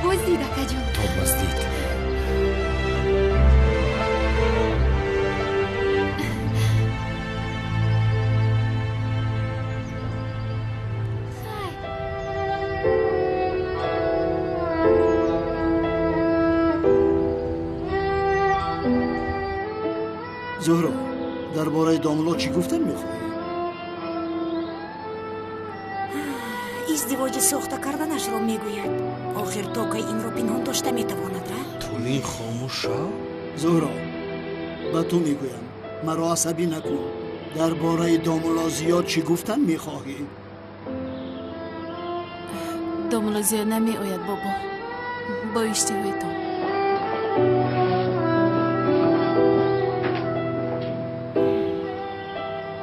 بازدید اکا جون. تا بازدید. زهرا درباره داملا چی گفتن میخوایی؟ ازدواج ساخته کردنش را میگوید. آخر تا که این را پنهان داشته میتواند را؟ تولین خاموش شو. زهرا با تو میگویم مرا عصبی نکن. درباره داملازیا چی گفتن میخواهی؟ داملازیا نمی آید بابا. با اشتباه تو.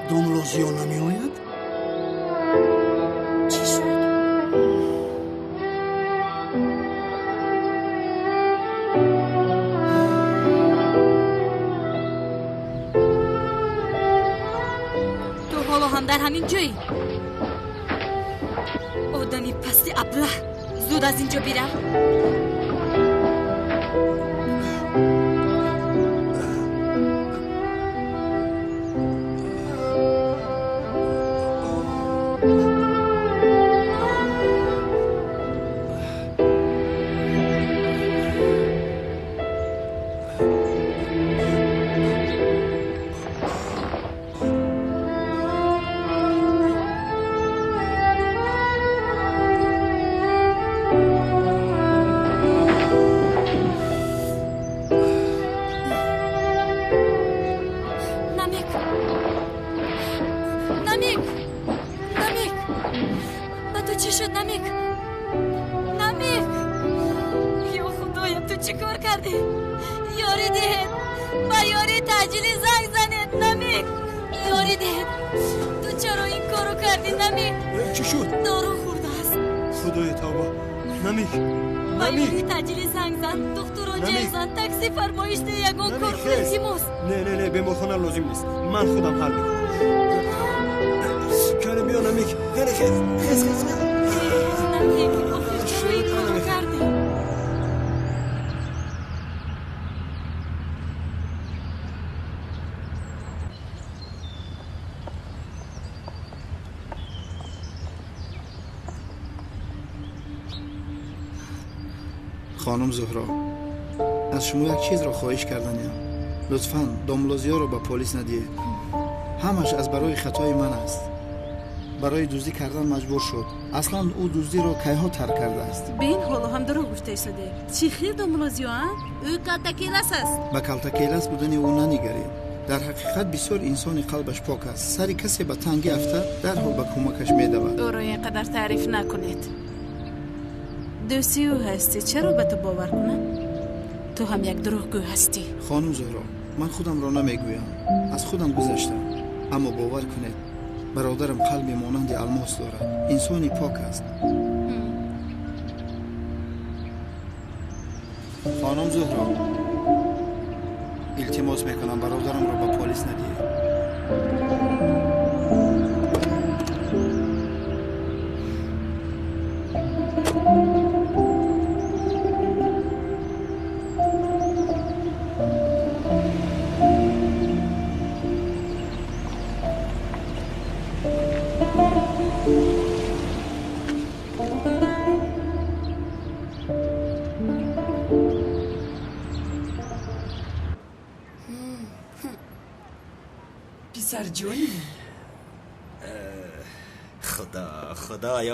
داملوزیو نمی آید؟ چی شد؟ تو حالا هم در همین جایی؟ آدمی پستی ابله، زود از اینجا بیرم. نه بیمارخانه لازم نیست. من خودم حل میکنم. کنه بیا نمیک. خیز. نمیک آخر چرا این کارو کردی؟ خانم زهرا، از شما یک چیز را خواهش کردنیم. لطفاً داملوزیا را به پلیس ندهید. همش از برای خطای من است. برای دزدی کردن مجبور شد. اصلا او دزدی را کیها ترک کرده است. به این حالا هم درو گفته ایستاده. چی خیر داملوزیا هم؟ او کالتاکیلاس است. به کالتاکیلاس بودن او ننگرید. در حقیقت بسیار انسانی قلبش پاک است. سری کسی به تنگی افتاد در حال به کمکش می‌دود. او را اینقدر تعریف نکنید. دوستی او هستی، چرا به تو باور کنم؟ تو هم یک دروغگو هستی. خانم زهرا، من خودم را نمیگویم. از خودم گذشتم. اما باور کنید برادرم قلبی مانند الماس دارد. انسانی پاک است. خانم زهرا، التماس میکنم برادرم را به پلیس ندهید.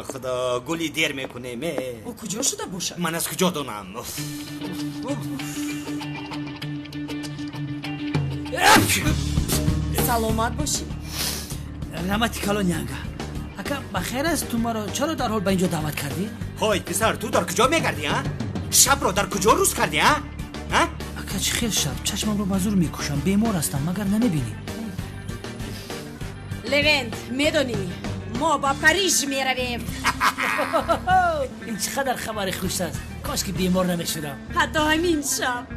خدا گلی دیر میکنه او کجا شده باشد؟ من از کجا دونم؟ سلامت باشی. رحمتی کالونیانگا اکا بخیر است؟ تو ما رو چرا در حال به اینجا دعوت کردی؟ های پسر، تو در کجا میگردی ها؟ شب رو در کجا روز کردی ها؟ اکا چه خیلی شب چشمم رو مزور میکشم، بیمار هستم مگر نمیبینی؟ لوینت میدونی ما با پاریژ میرویم. این چقدر خبر خوش است. کاش که بیمار نمیشدم. حتی همین شب.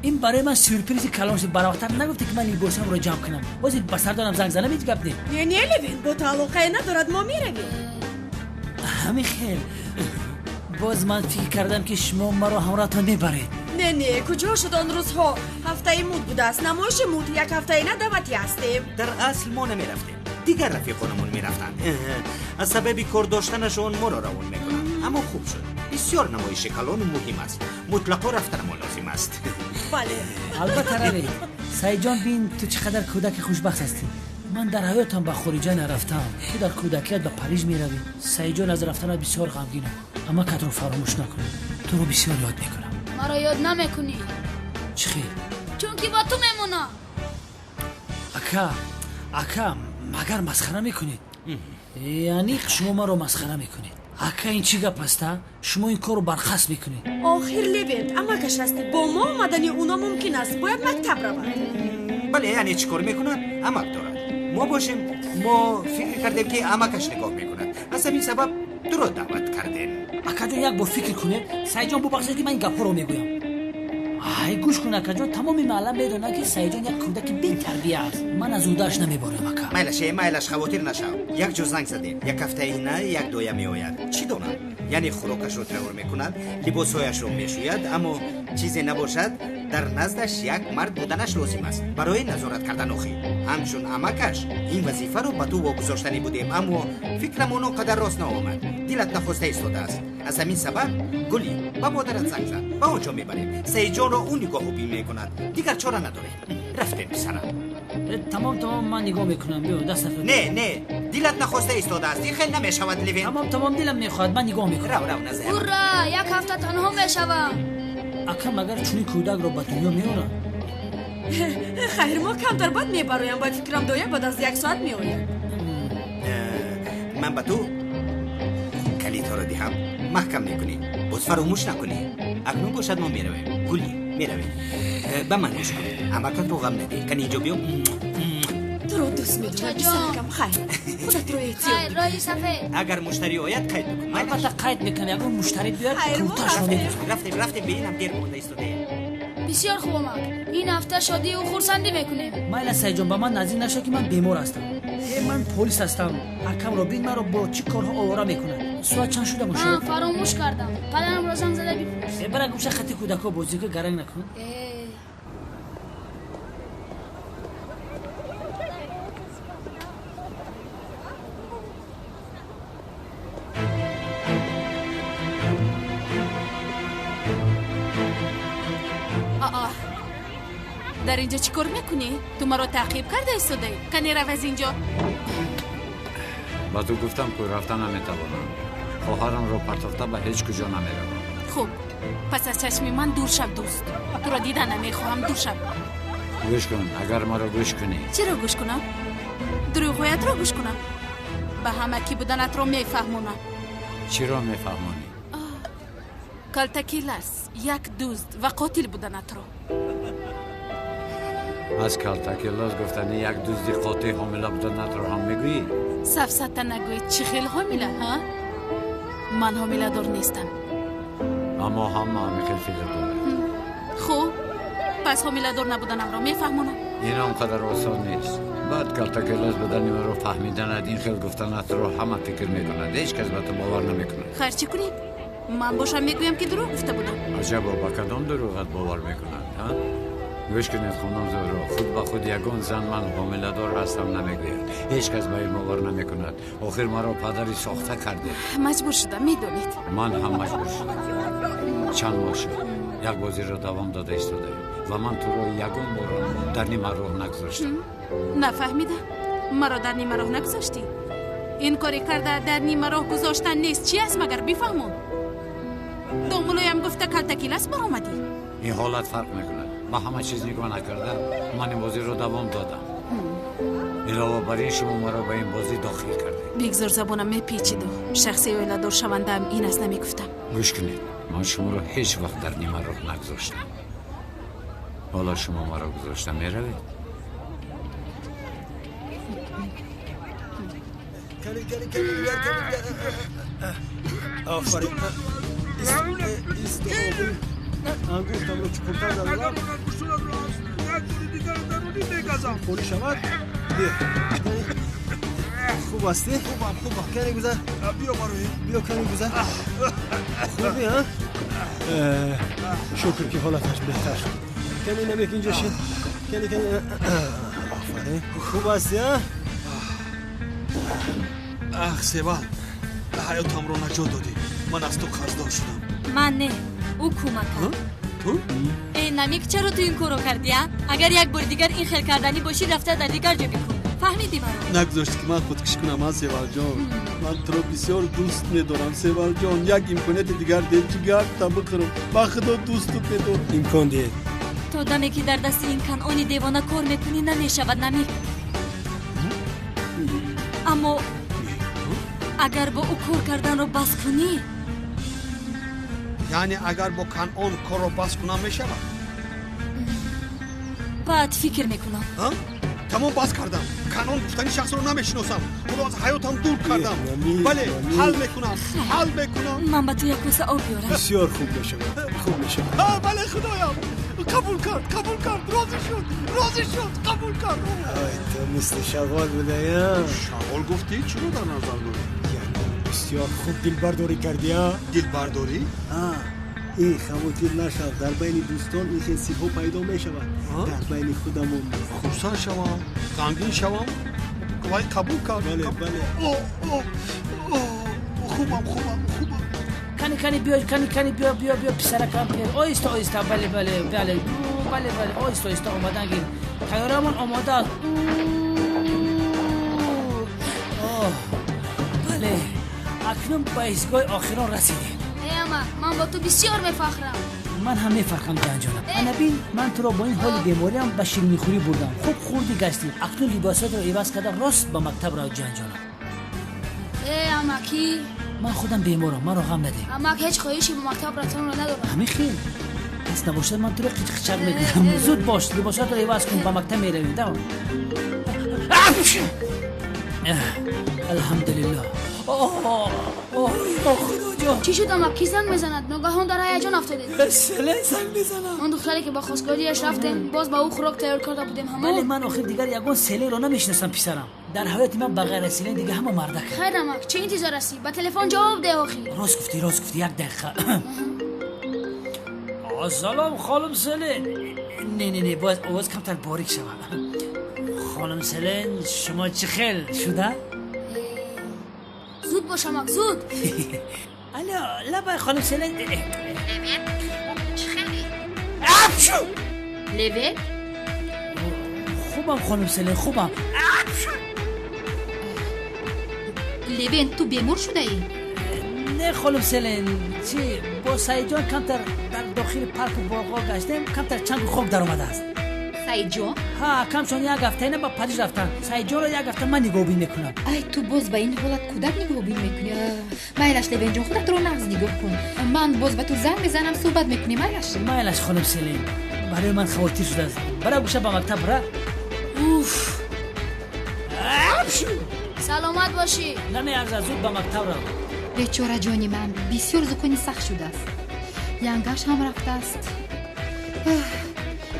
این برای من سورپریز کلانش براتر نگفتی که من لیباسم رو جمع کنم. باز با سردارم زنگ زنم هیچ گپ نی. نه لوین با تعلقه ندارد، ما میرویم. همین خیر. باز من فکر کردم که شما مرا همراهتان میبرید. نه کجا شد آن روزها؟ هفته مود بوده است. نمایش مود یک هفته ندعوتی هستیم. در اصل ما نمیرفتیم، دیگر رفیقانمون میرفتن. از سبب کار داشتنشون ما را روان میکنن. اما خوب شد. بسیار نمایش کلان مهم است. مطلقا رفتن ما لازم است. بله. البته روی سعید جان بین تو چقدر کودک خوشبخت هستی. من در حیاتم به خارجه نرفتم. تو در کودکیت به پاریژ میروی. سعید جان از رفتن بسیار غمگینم. اما که تو رو فراموش نکنم. تو رو بسیار یاد میکنم. مرا یاد نمیکنی. چی خیر؟ چون که با تو میمونم. اکا مگر مسخره میکنید؟ یعنی شما ما رو مسخره میکنید؟ ака ин чӣ гап аста шумо ин корро бархаст мекунед охир левент амакаш ҳастӣ бо мо омадани уно мумкин аст бояд мактаб равад бале яъне чӣ кор мекунад амак дорад мо бошем мо фикр кардем ки амакаш нигоҳ мекунад аз ҳамин сабаб дуро даъват кардем акаҷон як бор фикр кунед саидҷон бубахшед ки ман ин гапҳоро мегӯям ай гӯш кун акаҷон тамоми маҳалла медонад ки саидҷон як кӯдаки бетарбия аст ман аз удааш намеборам ака майлаш хавотир нашав як ҷо занг задем як ҳафтаи на як доя меояд чӣ донад яъне хӯрокашро тайёр мекунад либосҳояшро мешӯяд аммо чизе набошад дар наздаш як мард буданаш лозим аст барои назорат кардан охир ҳамчун амакаш ин вазифаро ба ту вогузоштанӣ будем аммо фикрамон он қадар рост наомад дилат нахоста истодааст аз ҳамин сабаб гулӣ ба модарат занг зад ба он ҷо мебарем саидҷонро ӯ нигоҳубин мекунад дигар чора надорем рафтем писарам тамом ман нигоҳ мекунам биё даст не дилат нахоста истодааст ин хел намешавад левен тамом дилам мехоҳад ман нигоҳ мекунам рав назар ура як ҳафта танҳо мешавам ака магар чунин кӯдакро ба дунё меорад хайр мо камтар бад мебароям ба фикрам доя баъд аз як соат меояд ман ба ту калидҳоро диҳам маҳкам мекунӣ боз фаромӯш накунӣ акнун бошад мо меравем гулӣ меравем ба ман гӯш кун амакатро ғам надеҳ кани инҷо биё туро дӯст медорам писаракам хайр худатро эҳтиёт роҳи сафед агар муштарӣ ояд қайд бикун албатта қайд мекунам ягон муштарӣ биёяд кӯташро медӯзам рафтем беинам дер монда истодаем бисёр хуб омад ин ҳафта шодию хурсандӣ мекунем майла саидҷон ба ман наздик нашо ки ман бемор ҳастам ман полис ҳастам акамро бин маро бо чӣ корҳо овора мекунад соат чанд шуда бошад фаромӯш кардам падарамро занг зада бипурс бара гӯша хати кӯдако бозӣ ку гаранг накун дар инҷо чӣ кор мекунӣ ту маро таъқиб карда истодаӣ кане рав аз инҷо ба ту гуфтам ку рафта наметавонам хоҳарамро партофта ба ҳеҷ куҷо намеравам хуб пас аз чашми ман дур шав дӯст туро дидан намехоҳам дур шав гӯш кун агар маро гӯш кунӣ чиро гӯш кунам дурӯғоятро гӯш кунам ба ҳамакӣ буданатро мефаҳмонам чиро мефаҳмонӣ калтакилас як дӯст ва қотил буданатро аз калтакилос гуфтани як дӯзди қотил ҳомила буданатро ҳам мегӯӣ сафсата нагӯӣ чӣ хел ҳомила ман ҳомиладор нестам аммо ҳама ҳамин хел фикр дорад хуб пас ҳомиладор набуданамро мефаҳмонам ин он қадар осон нест баъд калтакилос будани маро фаҳмиданад ин хел гуфтанатро ҳама фикр мекунад ҳеҷ кас ба ту бовар намекунад хайр чӣ кунем ман бошам мегӯям ки дурӯғ гуфта будам аҷабо ба кадом дурӯғат бовар мекунад гӯш кунед хонум зӯҳро худ ба худ ягон зан ман ҳомиладор ҳастам намегӯяд ҳеҷ кас ба ин бовар намекунад охир маро падари сохта кардед маҷбур шудам медонед ман ҳам маҷбур шудам чанд моҳ шуд як бозиро давом дода истодаем ва ман туро ягон бор дар нима роҳ нагузоштам нафаҳмидам маро дар нима роҳ нагузоштӣ ин кори карда дар нима роҳ гузоштан нест чӣ аст магар бифаҳмон домулоям гуфта калтакилас баромадӣ ин ҳолат фарқ мекунад ба ҳама чиз нигоҳ накарда ман ин бозиро давом додам илова бар ин шумо маро ба ин бозӣ дохил кардед бигзор забонам мепечиду шахси оиладор шавандаам ин аст намегуфтам гӯш кунед ман шуморо ҳеҷ вақт дар нима роҳ нагузоштам ҳоло шумо маро гузошта меравед آفرین انگشتم رو چکمتر دارم خونی شود خوب هستی؟ خوبم کنی گذر بیا باروی بیا کنی گذر خوبی ها؟ شکر که حالتش بهتر شد کنی نمیک اینجا شد کنی آفرین خوب هستی ها؟ سیوال ҳаётамро наҷот додӣ ман аз ту қарздор шудам ман не ӯ кӯмакам ту намик чаро ту ин корро кардия агар як бори дигар ин хел карданӣ бошӣ рафта дар дигар ҷо бикун фаҳмидӣ маро нагузошти ки ман худкушӣ кунам севалҷон ман туро бисёр дӯст медорам севалҷон як имконияти дигар дед ҷигарта бихӯрам ба худо дӯстут медорам имкон дед то даме ки дар дасти ин канъони девона кор мекунӣ намешавад намик аммо اگر با او کار کردن رو بس کنی یعنی اگر با کنعان کار رو بس کنم میشود بعد فکر میکنم تمام بس کردم کنعان گفتنی شخص رو نمیشناسم اون رو از حیاتم دور کردم بله حل میکنم من به تو یک کوسه آب بیارم بسیار خوب میشود بله خدایم قبول کرد راضی شد قبول کرد تو مثل شغال بوده یا شغال گفتی چی رو در نظر داری؟ بسیار خوب دل برداری کردی ها دل برداری؟ این خموتیر نشد در بین دوستان این حسی ها پیدا می شود در بین خودمون خورسان شوم غمگین شوم وای قبول کرد بله خوبم کنی بیا پسرکم پیر آیستا بله آیستا آمدن گیر تیارمون آماده است بله اکنون به ایستگاه آخران رسیدیم اما من با تو بسیار میفخرم من هم میفرخم جان جانم انا بین من تو رو با این حال بیماری هم به شیرینی خوری بردم خوب خوردی گشتی اکنون لباسات رو عوض کرده راست به مکتب رو جان جانم اما کی من خودم بیمارم من رو غم نده اما هیچ خواهشی به مکتب رفتن رو ندارم همین خیر پس نباشد من تو رو خچق میگم زود باش لباسات رو عوض کن به مکتب میرویم تمام الحمدلله خدا چی شد اما کی زنگ میزند ناگهان در هیجان افتاده سله زنگ میزنم اون دختری که با خواستگاریش رفتیم باز با او خوراک تیار کرده بودیم همون بله من آخر دیگر یگان سله رو نمیشناسم پسرم در حیات من بغیر سله دیگه همه مردک خیر اما چه انتظار هستی با تلفن جواب ده آخی راست گفتی یک دقیقه سلام خانم سله نه باز آواز کمتر باریک شود خانم سله شما چه خیل شده زود باش اما زود الا لبای خانم سله چه خیلی ابشو لیوه خوبم خانم سله خوبم لیوین تو بیمار شده ای؟ نه خانم سلین چی با سعید جان کمتر در داخل پارک باغا گشتیم کمتر چند خوب در اومده است سعید جان؟ ها کم چون یک هفته نه با پریز رفتن سعید جان رو یک هفته من نگاه بین میکنم ای تو باز با این حالت کودک نگاه بین میکنی مایلش لیوین جان خودت رو نغز نگاه کن من باز به تو زنگ بزنم صحبت میکنی مایلش خانم سلین برای من خوارتی شده است برای گوشه با مکتب را اوف سلامت باشی نمیارزه زود با مکتب را بیچاره جانی من بسیار زکونی سخت شده است ینگش هم رفته است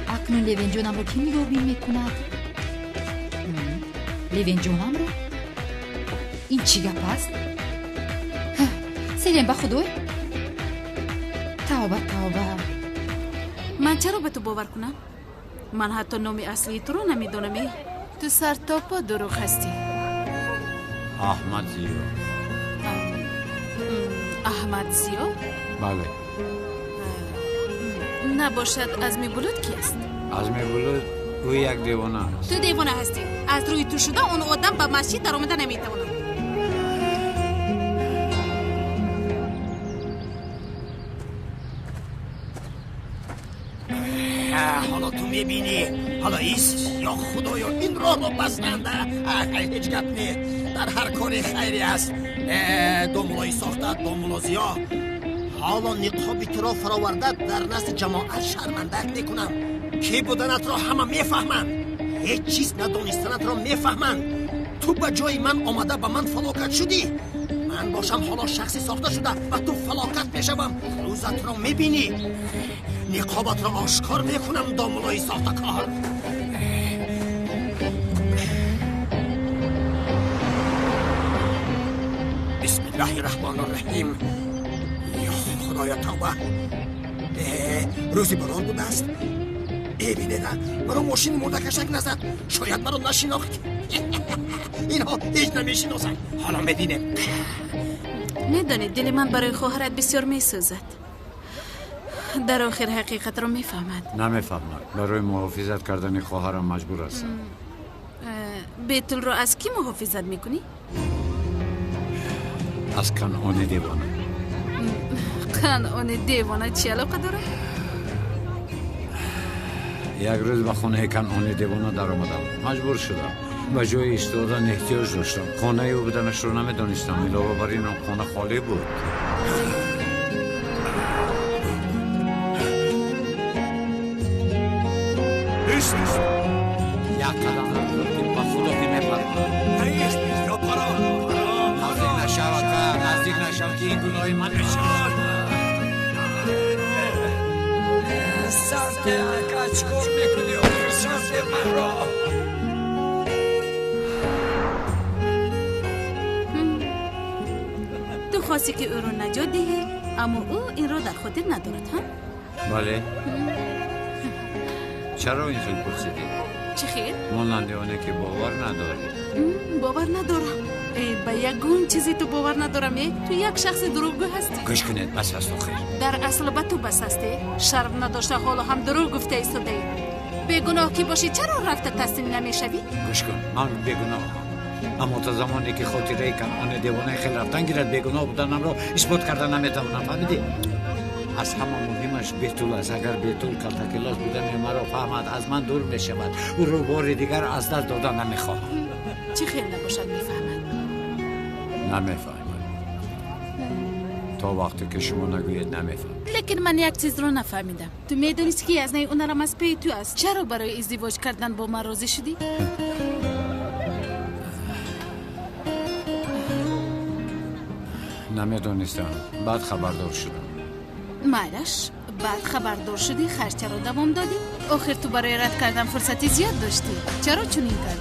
اکنون لیوین جانم رو که نگاه بین میکند لیوین جانم رو این چی گپ است سلیم به خدای توبه من چرا به تو باور کنم من حتی نام اصلی تو رو نمیدونم تو سر تا پا دروغ هستی احمد زیو احمد زیو؟ بله نباشد ازمی بلود کی است؟ ازمی بلود او یک دیوانه است تو دیوانه هستی از روی تو شده اون آدم به مسجد در آمده نمیتونه حالا تو میبینی حالا ایست یا خدایا این راه رو بستنده هیچ گپ نی در هر کاری خیری است دومولایی ساخته دومولازیا حالا نقابی تو را فراورده در نزد جماعت شرمندک میکنم کی بودنت را همه میفهمند هیچ چیز ندانستنت را میفهمند تو به جای من آمده به من فلاکت شدی من باشم حالا شخصی ساخته شده و تو فلاکت میشوم روزت را میبینی نقابت را آشکار میکنم دامولای ساخته کار بسم الله الرحمن الرحیم یا خدایا توبه روزی بران بوده است بینیده مرا ماشین مرده کشک نزد شاید مرا نشناخت اینها هیچ نمیشناسن حالا میبینیم میدانی دل من برای خواهرت بسیار میسوزد در آخر حقیقت رو میفهمد نمیفهمد برای محافظت کردن خواهرم مجبور است بیتل رو از کی محافظت میکنی؟ از کنعان دیوانه کنعان دیوانه چی علاقه داره؟ یک روز به خونه کنعان دیوانه در آمدم مجبور شدم به جای ایستادن احتیاج داشتم. خانه او بودنش رو نمیدانستم. علاوه بر این خانه خالی بود. یک قدم با خدا که میپرم. نزدیک نشود که نزدیک نشود که این گناهی من نشود. سرد اگه چکار میکنی آخر سرد من را. تو خواستی که او رو نجات دهی اما او این را در خاطر ندارد ها؟ بله. چرا این خیلی پرسیدی؟ چی خیر؟ ماننده آنه که باور نداری. باور ندارم. به یکون چیزی تو باور ندارم. تو یک شخص دروغگو هستی. گوش کنید بس هست خیر. در اصل به تو بس هستی. شرم نداشته حالا هم دروغ گفته ایستاده ای. بیگناه که باشی چرا رفته تسلیم نمیشوی؟ گوش کن من بیگناه. اما تا زمانی که خاطره کنعان دیوانه خیلی رفتن گیرد بیگناه بودنم را اثبات کردن نمیتونم. فهمیدی؟ از همه مهمش بیتول است. اگر بیتول کلتکلاس بودن مرا فهمد از من دور بشود او رو بار دیگر از دست دادن نمیخواهم. چی خیلی نباشد میفهمد؟ نمیفهمد تا وقتی که شما نگوید نمیفهم. لیکن من یک چیز رو نفهمیدم. تو میدونیست که از نه اونرم از پی تو است. چرا برای ازدواج کردن با من راضی شدی؟ نمیدونستم. بعد خبردار شدم. مالش بعد خبردار شدی خرچه رو دوام دادی؟ آخر تو برای رد کردن فرصتی زیاد داشتی. چرا چنین کردی؟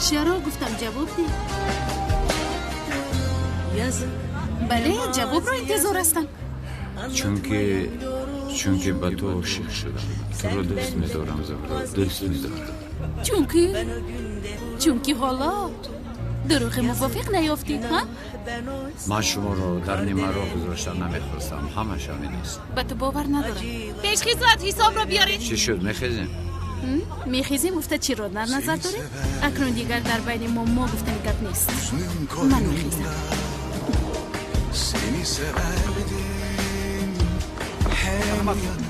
چرا گفتم جواب دی؟ بله جواب رو انتظار هستم. چونکه به تو عاشق شدم. تو رو دوست می‌دارم زهرا. دوست می‌دارم. چونکه حالا دروغ موافق نیافتی ها؟ من شما رو در نیمه راه گذاشتن نمیخواستم. همش همین است. به تو باور ندارم. پیش خیزت حساب رو بیارید. چی شد میخیزیم؟ میخیزیم گفته چی رو در نظر داری؟ اکنون دیگر در بین ما گفتن گپ نیست. من میخیزم. Seni severdim hem yan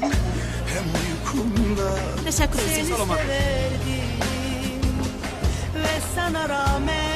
hem uykumda. Teşekkür ederim. Seni severdim ve sana rağmen